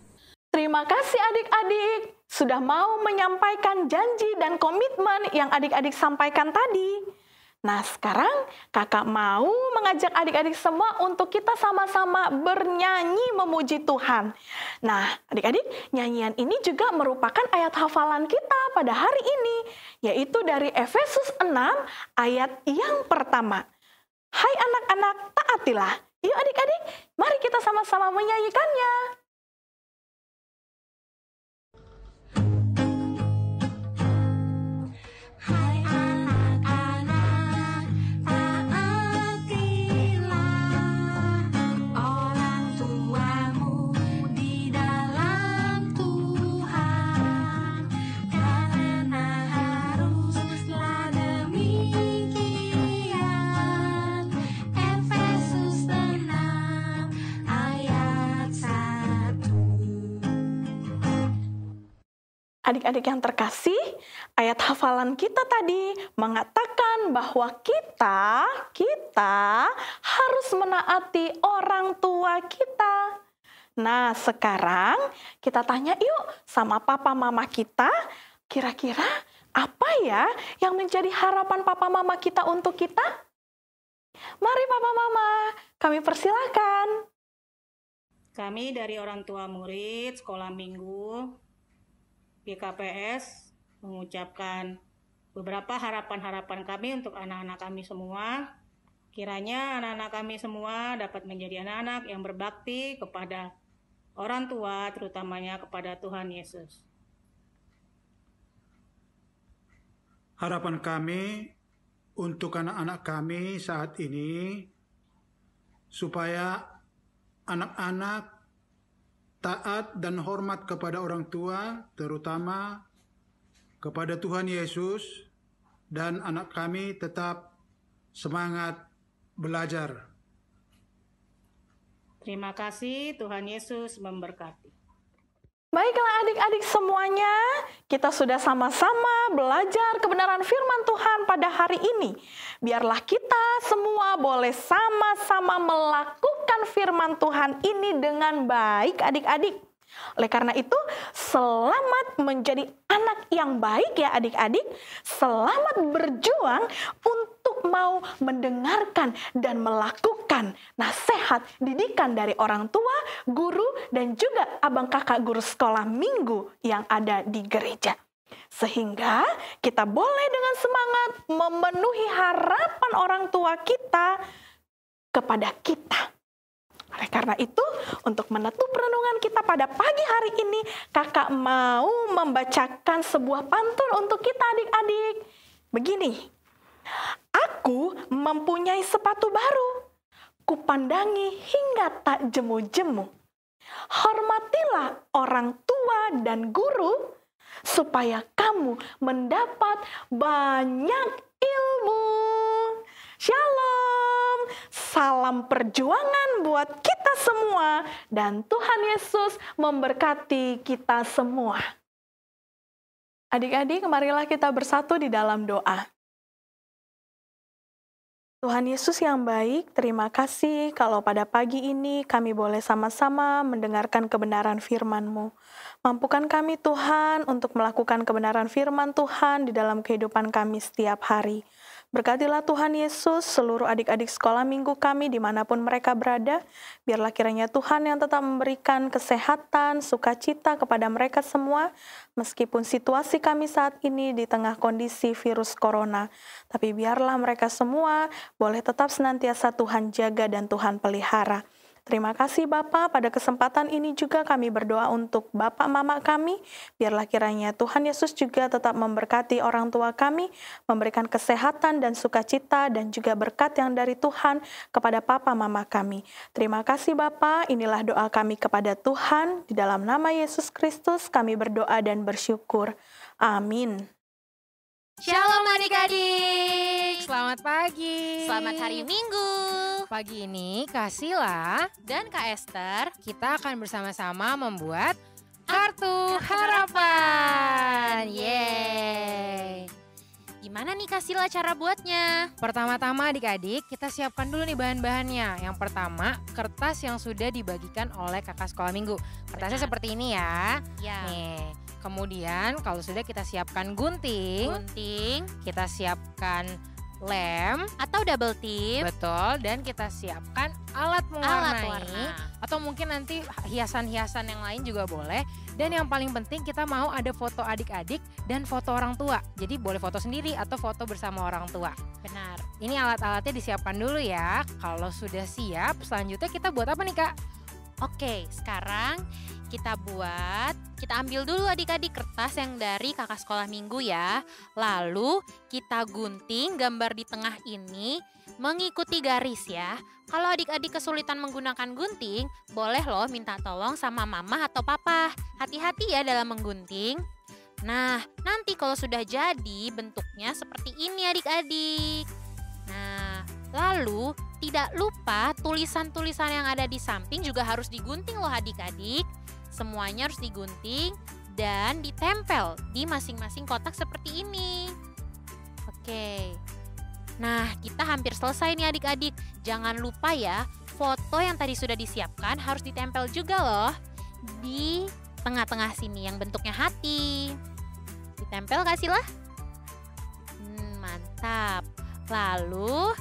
Terima kasih adik-adik. sudah mau menyampaikan janji dan komitmen yang adik-adik sampaikan tadi. Nah, sekarang kakak mau mengajak adik-adik semua untuk kita sama-sama bernyanyi memuji Tuhan. Nah, adik-adik, nyanyian ini juga merupakan ayat hafalan kita pada hari ini, yaitu dari Efesus 6 ayat yang pertama. Hai anak-anak, taatilah. Yuk adik-adik, mari kita sama-sama menyanyikannya. Adik-adik yang terkasih, ayat hafalan kita tadi mengatakan bahwa kita harus menaati orang tua kita. Nah, sekarang kita tanya yuk sama papa mama kita, kira-kira apa ya yang menjadi harapan papa mama kita untuk kita? Mari papa mama, kami persilakan. Kami dari orang tua murid sekolah minggu GKPS mengucapkan beberapa harapan-harapan kami untuk anak-anak kami semua. Kiranya anak-anak kami semua dapat menjadi anak-anak yang berbakti kepada orang tua, terutamanya kepada Tuhan Yesus. Harapan kami untuk anak-anak kami saat ini, supaya anak-anak taat dan hormat kepada orang tua, terutama kepada Tuhan Yesus, dan anak kami tetap semangat belajar. Terima kasih, Tuhan Yesus memberkati. Baiklah adik-adik semuanya, kita sudah sama-sama belajar kebenaran firman Tuhan pada hari ini. Biarlah kita semua boleh sama-sama melakukan firman Tuhan ini dengan baik adik-adik. Oleh karena itu, selamat menjadi anak yang baik ya adik-adik. Selamat berjuang untuk mau mendengarkan dan melakukan nasihat didikan dari orang tua, guru, dan juga abang kakak guru sekolah minggu yang ada di gereja. Sehingga kita boleh dengan semangat memenuhi harapan orang tua kita kepada kita. Oleh karena itu, untuk menutup renungan kita pada pagi hari ini, kakak mau membacakan sebuah pantun untuk kita adik-adik. Begini, aku mempunyai sepatu baru, kupandangi hingga tak jemu-jemu. Hormatilah orang tua dan guru, supaya kamu mendapat banyak ilmu. Shalom, salam perjuangan buat kita semua, dan Tuhan Yesus memberkati kita semua. Adik-adik, marilah kita bersatu di dalam doa. Tuhan Yesus yang baik, terima kasih kalau pada pagi ini kami boleh sama-sama mendengarkan kebenaran firman-Mu. Mampukan kami Tuhan untuk melakukan kebenaran firman Tuhan di dalam kehidupan kami setiap hari. Berkatilah Tuhan Yesus seluruh adik-adik sekolah minggu kami dimanapun mereka berada. Biarlah kiranya Tuhan yang tetap memberikan kesehatan, sukacita kepada mereka semua. Meskipun situasi kami saat ini di tengah kondisi virus corona. Tapi biarlah mereka semua boleh tetap senantiasa Tuhan jaga dan Tuhan pelihara. Terima kasih Bapa, pada kesempatan ini juga kami berdoa untuk Bapak Mama kami. Biarlah kiranya Tuhan Yesus juga tetap memberkati orang tua kami, memberikan kesehatan dan sukacita dan juga berkat yang dari Tuhan kepada Papa Mama kami. Terima kasih Bapa, inilah doa kami kepada Tuhan. Di dalam nama Yesus Kristus kami berdoa dan bersyukur. Amin. Shalom adik-adik, selamat pagi. Selamat hari Minggu. Pagi ini Kak Sila dan Kak Esther, kita akan bersama-sama membuat Kartu Harapan. Yeay. Gimana nih Kak Sila cara buatnya? Pertama-tama adik-adik, kita siapkan dulu nih bahan-bahannya. Yang pertama, kertas yang sudah dibagikan oleh kakak sekolah minggu. Kertasnya seperti ini ya. Ya. Nih. Kemudian kalau sudah kita siapkan gunting, kita siapkan lem atau double tip. Betul, dan kita siapkan alat mewarnai atau mungkin nanti hiasan-hiasan yang lain juga boleh. Dan yang paling penting kita mau ada foto adik-adik dan foto orang tua. Jadi boleh foto sendiri atau foto bersama orang tua. Benar. Ini alat-alatnya disiapkan dulu ya. Kalau sudah siap, selanjutnya kita buat apa nih Kak? Oke, sekarang kita ambil dulu adik-adik kertas yang dari kakak sekolah minggu ya. Lalu kita gunting gambar di tengah ini mengikuti garis ya. Kalau adik-adik kesulitan menggunakan gunting, boleh loh minta tolong sama mama atau papa. Hati-hati ya dalam menggunting. Nah, nanti kalau sudah jadi bentuknya seperti ini adik-adik. Nah, lalu tidak lupa tulisan-tulisan yang ada di samping juga harus digunting loh adik-adik. Semuanya harus digunting dan ditempel di masing-masing kotak seperti ini. Oke. Nah, kita hampir selesai nih adik-adik. Jangan lupa ya, foto yang tadi sudah disiapkan harus ditempel juga loh di tengah-tengah sini yang bentuknya hati. Ditempel gak sih lah? Mantap. Lalu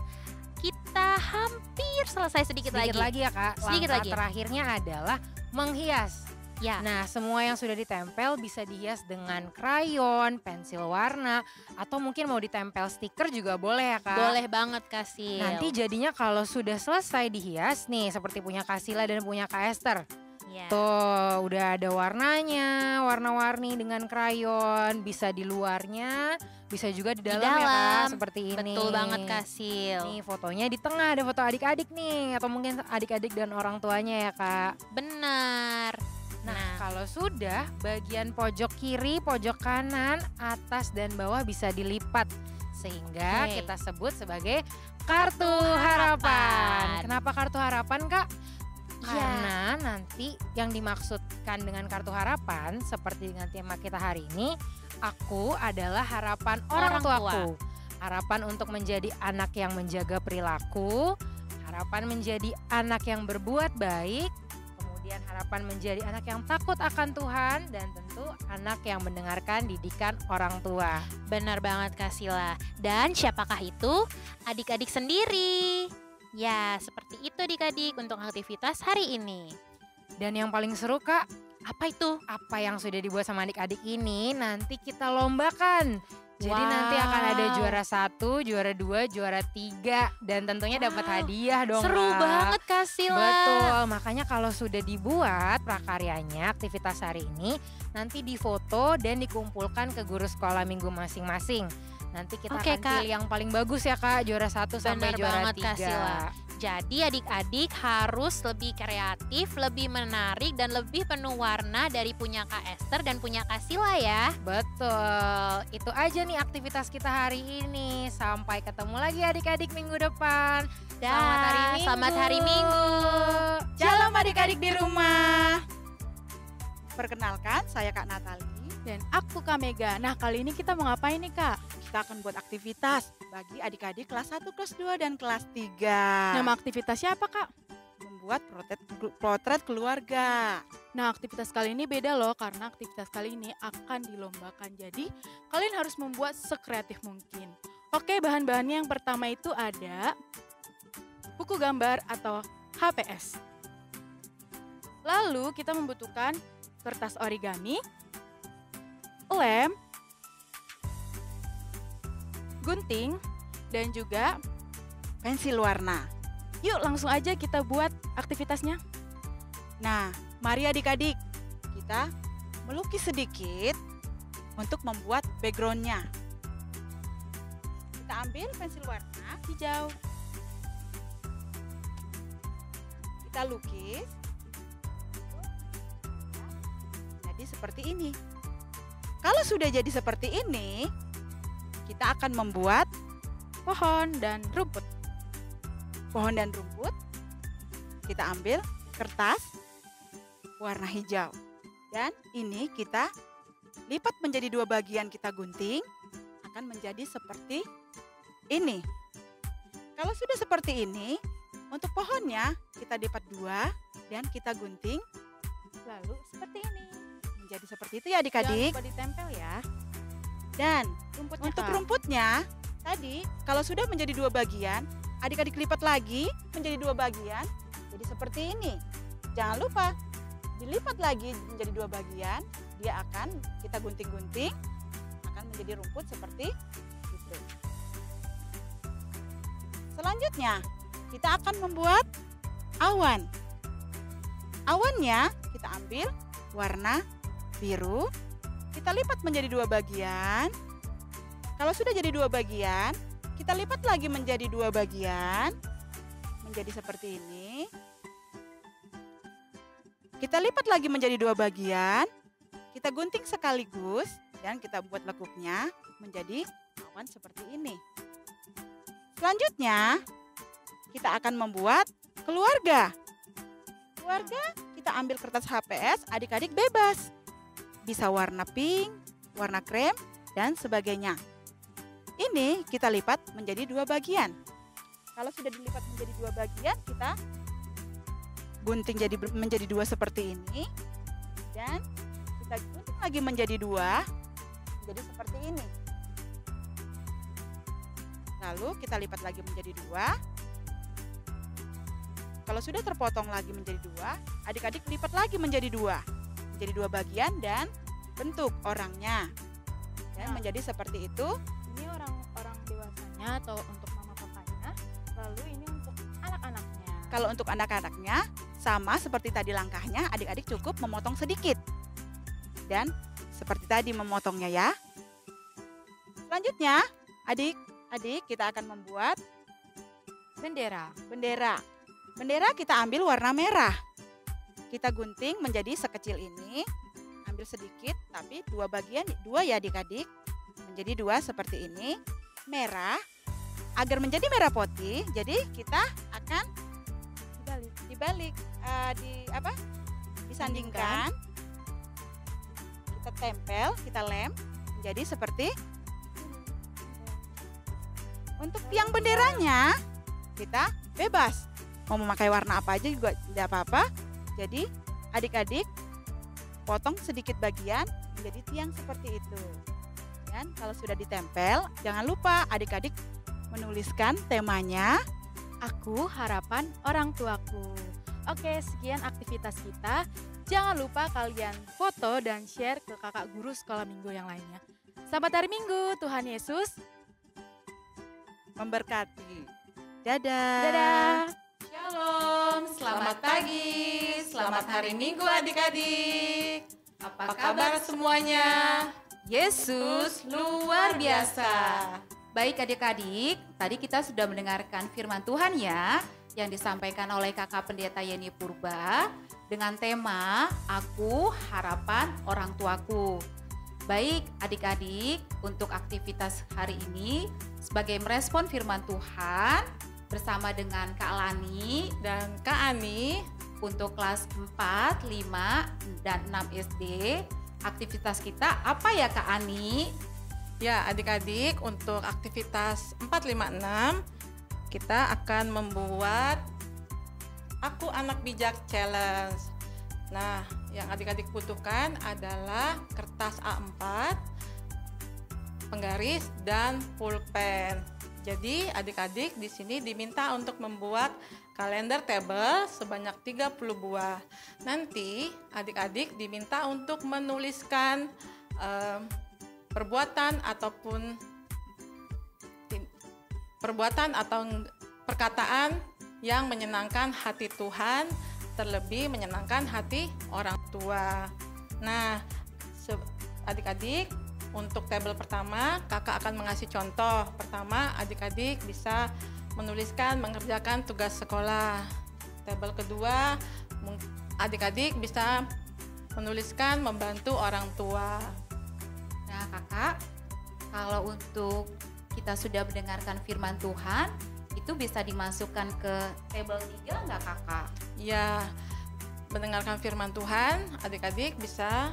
kita hampir selesai sedikit lagi ya Kak. Sedikit Langkah lagi. terakhirnya adalah menghias. Ya. Nah, semua yang sudah ditempel bisa dihias dengan krayon, pensil warna, atau mungkin mau ditempel stiker juga boleh ya Kak. Boleh banget Kasil. Nanti jadinya kalau sudah selesai dihias nih seperti punya Kasila dan punya Kak Esther. Ya. Tuh udah ada warnanya, warna-warni dengan krayon, bisa di luarnya, bisa juga di dalam ya Kak, seperti ini. Betul banget Kasil. Nih fotonya di tengah, ada foto adik-adik nih, atau mungkin adik-adik dan orang tuanya ya Kak. Benar. Nah, kalau sudah bagian pojok kiri, pojok kanan, atas dan bawah bisa dilipat sehingga kita sebut sebagai kartu harapan. Kenapa kartu harapan Kak? Karena nanti yang dimaksudkan dengan kartu harapan seperti dengan tema kita hari ini, aku adalah harapan orang tuaku. Harapan untuk menjadi anak yang menjaga perilaku, harapan menjadi anak yang berbuat baik, kemudian harapan menjadi anak yang takut akan Tuhan, dan tentu anak yang mendengarkan didikan orang tua. Benar banget Kasila. Dan siapakah itu? Adik-adik sendiri. Ya, seperti itu adik-adik untuk aktivitas hari ini. Dan yang paling seru Kak, apa itu? Apa yang sudah dibuat sama adik-adik ini nanti kita lombakan. Jadi nanti akan ada juara 1, juara 2, juara 3 dan tentunya dapat hadiah dong. Seru Kak. banget Kasila. Betul, makanya kalau sudah dibuat prakaryanya aktivitas hari ini nanti difoto dan dikumpulkan ke guru sekolah minggu masing-masing. Nanti kita akan pilih yang paling bagus ya Kak, juara 1 sampai juara 3. Kasila. Jadi adik-adik harus lebih kreatif, lebih menarik dan lebih penuh warna dari punya Kak Esther dan punya Kasila ya. Betul, itu aja nih aktivitas kita hari ini. Sampai ketemu lagi adik-adik minggu depan. Selamat hari Minggu. Shalom adik-adik di rumah. Perkenalkan, saya Kak Natali. Dan aku Kak Mega. Nah, kali ini kita mau ngapain nih Kak? Kita akan buat aktivitas bagi adik-adik kelas 1, kelas 2, dan kelas 3. Nama aktivitasnya apa Kak? Membuat potret keluarga. Nah, aktivitas kali ini beda loh, karena aktivitas kali ini akan dilombakan. Jadi, kalian harus membuat sekreatif mungkin. Oke, bahan-bahannya yang pertama itu ada buku gambar atau HPS. Lalu kita membutuhkan kertas origami, lem, gunting, dan juga pensil warna. Yuk langsung aja kita buat aktivitasnya. Nah, mari adik-adik, kita melukis sedikit untuk membuat backgroundnya. Kita ambil pensil warna hijau. Kita lukis. Jadi seperti ini. Kalau sudah jadi seperti ini, kita akan membuat pohon dan rumput. Pohon dan rumput, kita ambil kertas warna hijau. Dan ini kita lipat menjadi 2 bagian, kita gunting, akan menjadi seperti ini. Kalau sudah seperti ini, untuk pohonnya kita lipat 2 dan kita gunting, lalu seperti ini. menjadi seperti itu ya adik-adik. Jangan lupa ditempel ya. Dan Rumputnya, untuk Kak. rumputnya tadi kalau sudah menjadi 2 bagian, adik-adik lipat lagi menjadi 2 bagian. Jadi seperti ini. Jangan lupa dilipat lagi menjadi 2 bagian, dia akan kita gunting-gunting akan menjadi rumput seperti itu. Selanjutnya, kita akan membuat awan. Awannya kita ambil warna biru, kita lipat menjadi 2 bagian. Kalau sudah jadi 2 bagian, kita lipat lagi menjadi 2 bagian, menjadi seperti ini. Kita lipat lagi menjadi 2 bagian, kita gunting sekaligus, dan kita buat lekuknya menjadi awan seperti ini. Selanjutnya, kita akan membuat keluarga. Keluarga, kita ambil kertas HPS, adik-adik bebas. Bisa warna pink, warna krem, dan sebagainya. Ini kita lipat menjadi 2 bagian. Kalau sudah dilipat menjadi 2 bagian, kita gunting menjadi 2 seperti ini. Dan kita gunting lagi menjadi 2, jadi seperti ini. Lalu kita lipat lagi menjadi 2. Kalau sudah terpotong lagi menjadi 2, adik-adik lipat lagi menjadi 2. Menjadi 2 bagian dan bentuk orangnya. Dan menjadi seperti itu. Ini orang dewasanya atau untuk mama papanya, lalu ini untuk anak-anaknya. Kalau untuk anak-anaknya, sama seperti tadi langkahnya, adik-adik cukup memotong sedikit. Dan seperti tadi memotongnya ya. Selanjutnya, adik-adik kita akan membuat bendera. Bendera kita ambil warna merah. Kita gunting menjadi sekecil ini. Ambil sedikit, tapi 2 bagian, 2 ya adik-adik. Menjadi 2 seperti ini. Merah. Agar menjadi merah putih, jadi kita akan dibalik, disandingkan. Kita tempel, kita lem, menjadi seperti. Untuk tiang benderanya, kita bebas. Mau memakai warna apa aja juga tidak apa-apa. Jadi adik-adik potong sedikit bagian menjadi tiang seperti itu. Dan kalau sudah ditempel, jangan lupa adik-adik menuliskan temanya. Aku harapan orang tuaku. Oke, sekian aktivitas kita. Jangan lupa kalian foto dan share ke kakak guru sekolah minggu yang lainnya. Selamat hari Minggu, Tuhan Yesus memberkati. Dadah. Dadah. Shalom, selamat pagi, selamat hari Minggu adik-adik. Apa kabar semuanya? Yesus luar biasa. Baik adik-adik, tadi kita sudah mendengarkan firman Tuhan ya, yang disampaikan oleh Kakak Pendeta Yeni Purba dengan tema Aku Harapan Orang Tuaku. Baik adik-adik, untuk aktivitas hari ini sebagai merespon firman Tuhan bersama dengan Kak Lani dan Kak Ani untuk kelas 4, 5, dan 6 SD. Aktivitas kita apa ya Kak Ani? Ya adik-adik, untuk aktivitas 4, 5, 6 kita akan membuat Aku Anak Bijak Challenge. Nah, yang adik-adik butuhkan adalah kertas A4, penggaris, dan pulpen. Jadi adik-adik di sini diminta untuk membuat kalender table sebanyak 30 buah. Nanti adik-adik diminta untuk menuliskan perbuatan atau perkataan yang menyenangkan hati Tuhan, terlebih menyenangkan hati orang tua. Nah, adik-adik, untuk tabel pertama, kakak akan mengasih contoh. Pertama, adik-adik bisa menuliskan mengerjakan tugas sekolah. Tabel kedua, adik-adik bisa menuliskan membantu orang tua. Nah kakak, kalau untuk kita sudah mendengarkan firman Tuhan, itu bisa dimasukkan ke tabel 3 enggak kakak? Ya, mendengarkan firman Tuhan, adik-adik bisa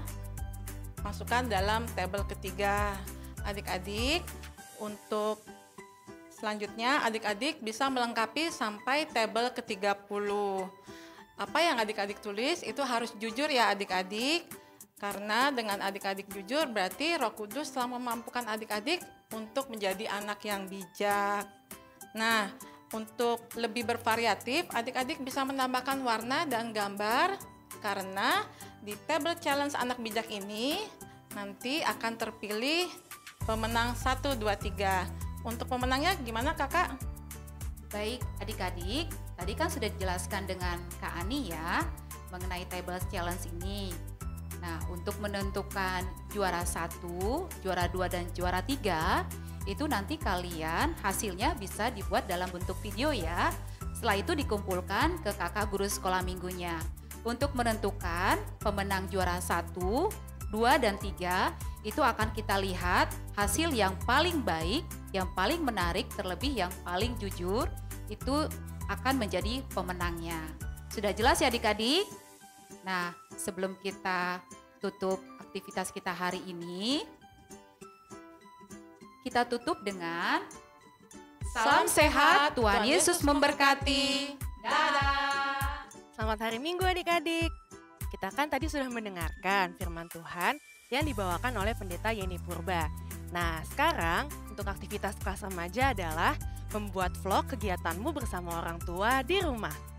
masukkan dalam tabel ketiga. Adik-adik, untuk selanjutnya adik-adik bisa melengkapi sampai tabel ke-30. Apa yang adik-adik tulis itu harus jujur ya adik-adik. Karena dengan adik-adik jujur berarti Roh Kudus telah memampukan adik-adik untuk menjadi anak yang bijak. Nah, untuk lebih bervariatif, adik-adik bisa menambahkan warna dan gambar karena di table challenge anak bijak ini nanti akan terpilih pemenang 1, 2, 3. Untuk pemenangnya gimana Kakak? Baik adik-adik, tadi kan sudah dijelaskan dengan Kak Ani ya mengenai table challenge ini. Nah, untuk menentukan juara 1, juara 2, dan juara 3, itu nanti kalian hasilnya bisa dibuat dalam bentuk video ya. Setelah itu dikumpulkan ke kakak guru sekolah minggunya. Untuk menentukan pemenang juara 1, 2, dan 3, itu akan kita lihat hasil yang paling baik, yang paling menarik, terlebih yang paling jujur, itu akan menjadi pemenangnya. Sudah jelas ya adik-adik? Nah, sebelum kita tutup aktivitas kita hari ini, kita tutup dengan salam sehat, Tuhan Yesus memberkati. Dadah. Selamat hari Minggu adik-adik. Kita kan tadi sudah mendengarkan firman Tuhan yang dibawakan oleh Pendeta Yeni Purba. Nah, sekarang untuk aktivitas kelas remaja adalah membuat vlog kegiatanmu bersama orang tua di rumah.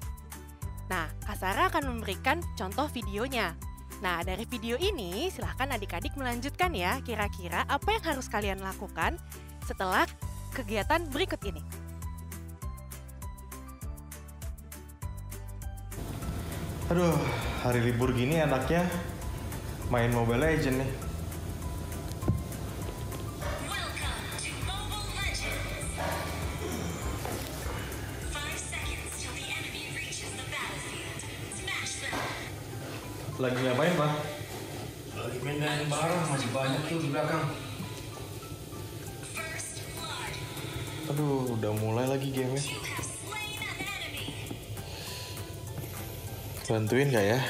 Nah, Kak Sarah akan memberikan contoh videonya. Nah, dari video ini silahkan adik-adik melanjutkan ya, kira-kira apa yang harus kalian lakukan setelah kegiatan berikut ini. Aduh, hari libur gini anaknya main Mobile Legends nih. Lagi ngapain, Pak? Lagi pindahin barang, masih banyak tuh di belakang. Aduh, udah mulai lagi game-nya. Bantuin gak ya?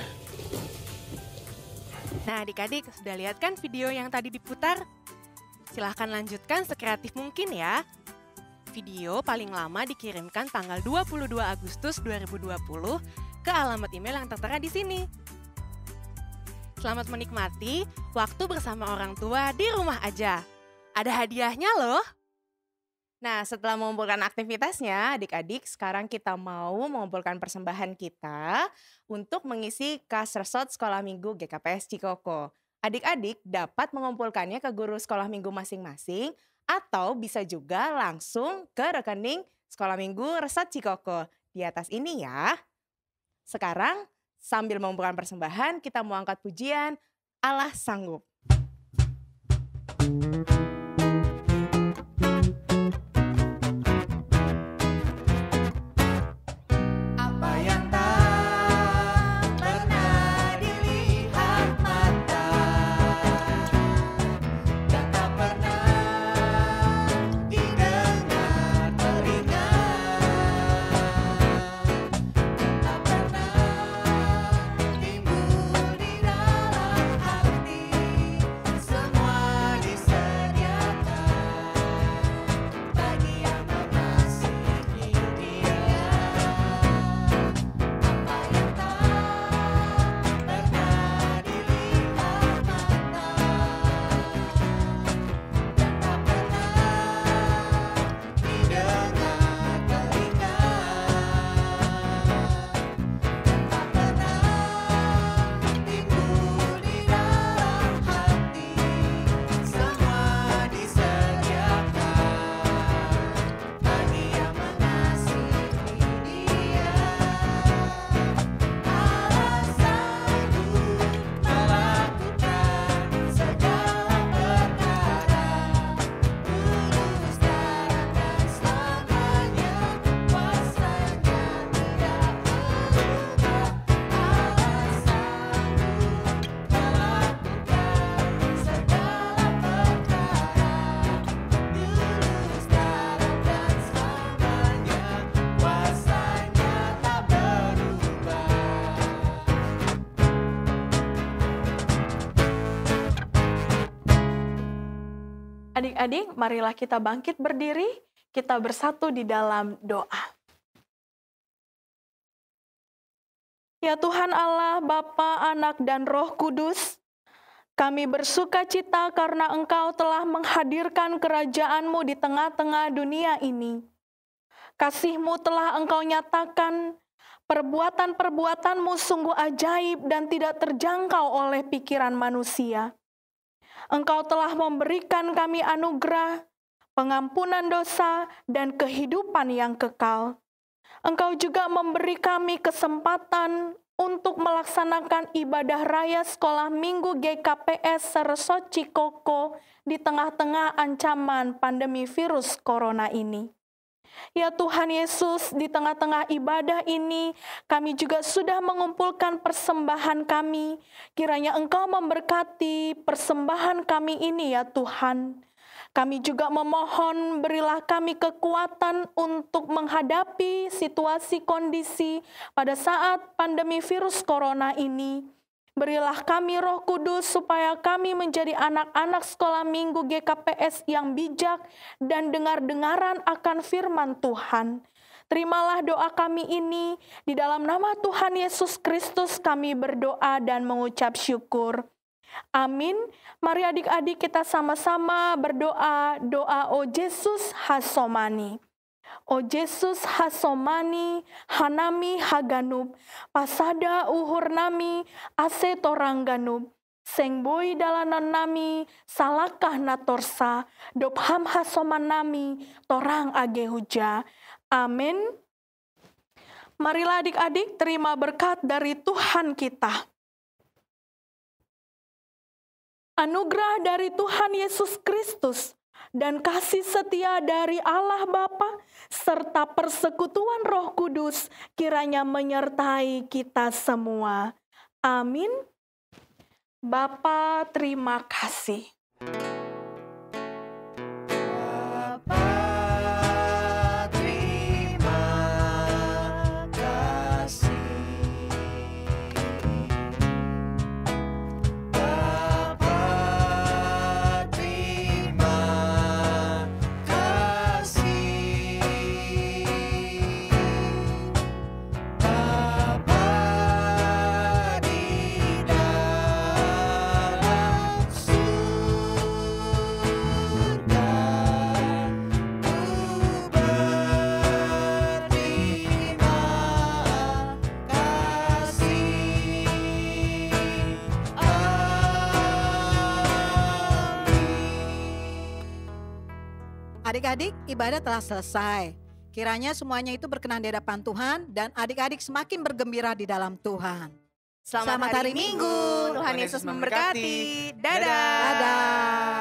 Nah adik-adik sudah lihat kan video yang tadi diputar? Silahkan lanjutkan sekreatif mungkin ya. Video paling lama dikirimkan tanggal 22 Agustus 2020 ke alamat email yang tertera di sini. Selamat menikmati waktu bersama orang tua di rumah aja. Ada hadiahnya loh. Nah, setelah mengumpulkan aktivitasnya, adik-adik sekarang kita mau mengumpulkan persembahan kita untuk mengisi kas resort sekolah minggu GKPS Cikoko. Adik-adik dapat mengumpulkannya ke guru sekolah minggu masing-masing atau bisa juga langsung ke rekening sekolah minggu resort Cikoko. Di atas ini ya. Sekarang sambil mengumpulkan persembahan, kita mau angkat pujian Allah Sanggup. Adik-adik, marilah kita bangkit berdiri, kita bersatu di dalam doa. Ya Tuhan Allah, Bapa, Anak, dan Roh Kudus, Kami bersuka cita karena Engkau telah menghadirkan kerajaan-Mu di tengah-tengah dunia ini. Kasih-Mu telah Engkau nyatakan, perbuatan-perbuatan-Mu sungguh ajaib dan tidak terjangkau oleh pikiran manusia. Engkau telah memberikan kami anugerah, pengampunan dosa, dan kehidupan yang kekal. Engkau juga memberi kami kesempatan untuk melaksanakan ibadah raya sekolah minggu GKPS Resort Cikoko di tengah-tengah ancaman pandemi virus corona ini. Ya Tuhan Yesus, di tengah-tengah ibadah ini, kami juga sudah mengumpulkan persembahan kami. Kiranya Engkau memberkati persembahan kami ini ya Tuhan. Kami juga memohon berilah kami kekuatan untuk menghadapi situasi kondisi pada saat pandemi virus corona ini. Berilah kami Roh Kudus supaya kami menjadi anak-anak sekolah minggu GKPS yang bijak dan dengar-dengaran akan firman Tuhan. Terimalah doa kami ini, di dalam nama Tuhan Yesus Kristus kami berdoa dan mengucap syukur. Amin. Mari adik-adik kita sama-sama berdoa doa O Yesus Hasomani. O Yesus Hasomani, Hanami Haganub, Pasada Uhur Nami, Ase Torangganub, Sengboi dalanan nami, Salakah natorsa, Dobham Hasoman nami, Torang Agehuja. Amin. Marilah adik-adik terima berkat dari Tuhan kita. Anugerah dari Tuhan Yesus Kristus dan kasih setia dari Allah Bapa serta persekutuan Roh Kudus kiranya menyertai kita semua. Amin. Bapa, terima kasih. Adik-adik, ibadah telah selesai. Kiranya semuanya itu berkenan di hadapan Tuhan dan adik-adik semakin bergembira di dalam Tuhan. Selamat hari Minggu. Tuhan Yesus memberkati. Dadah. Dadah.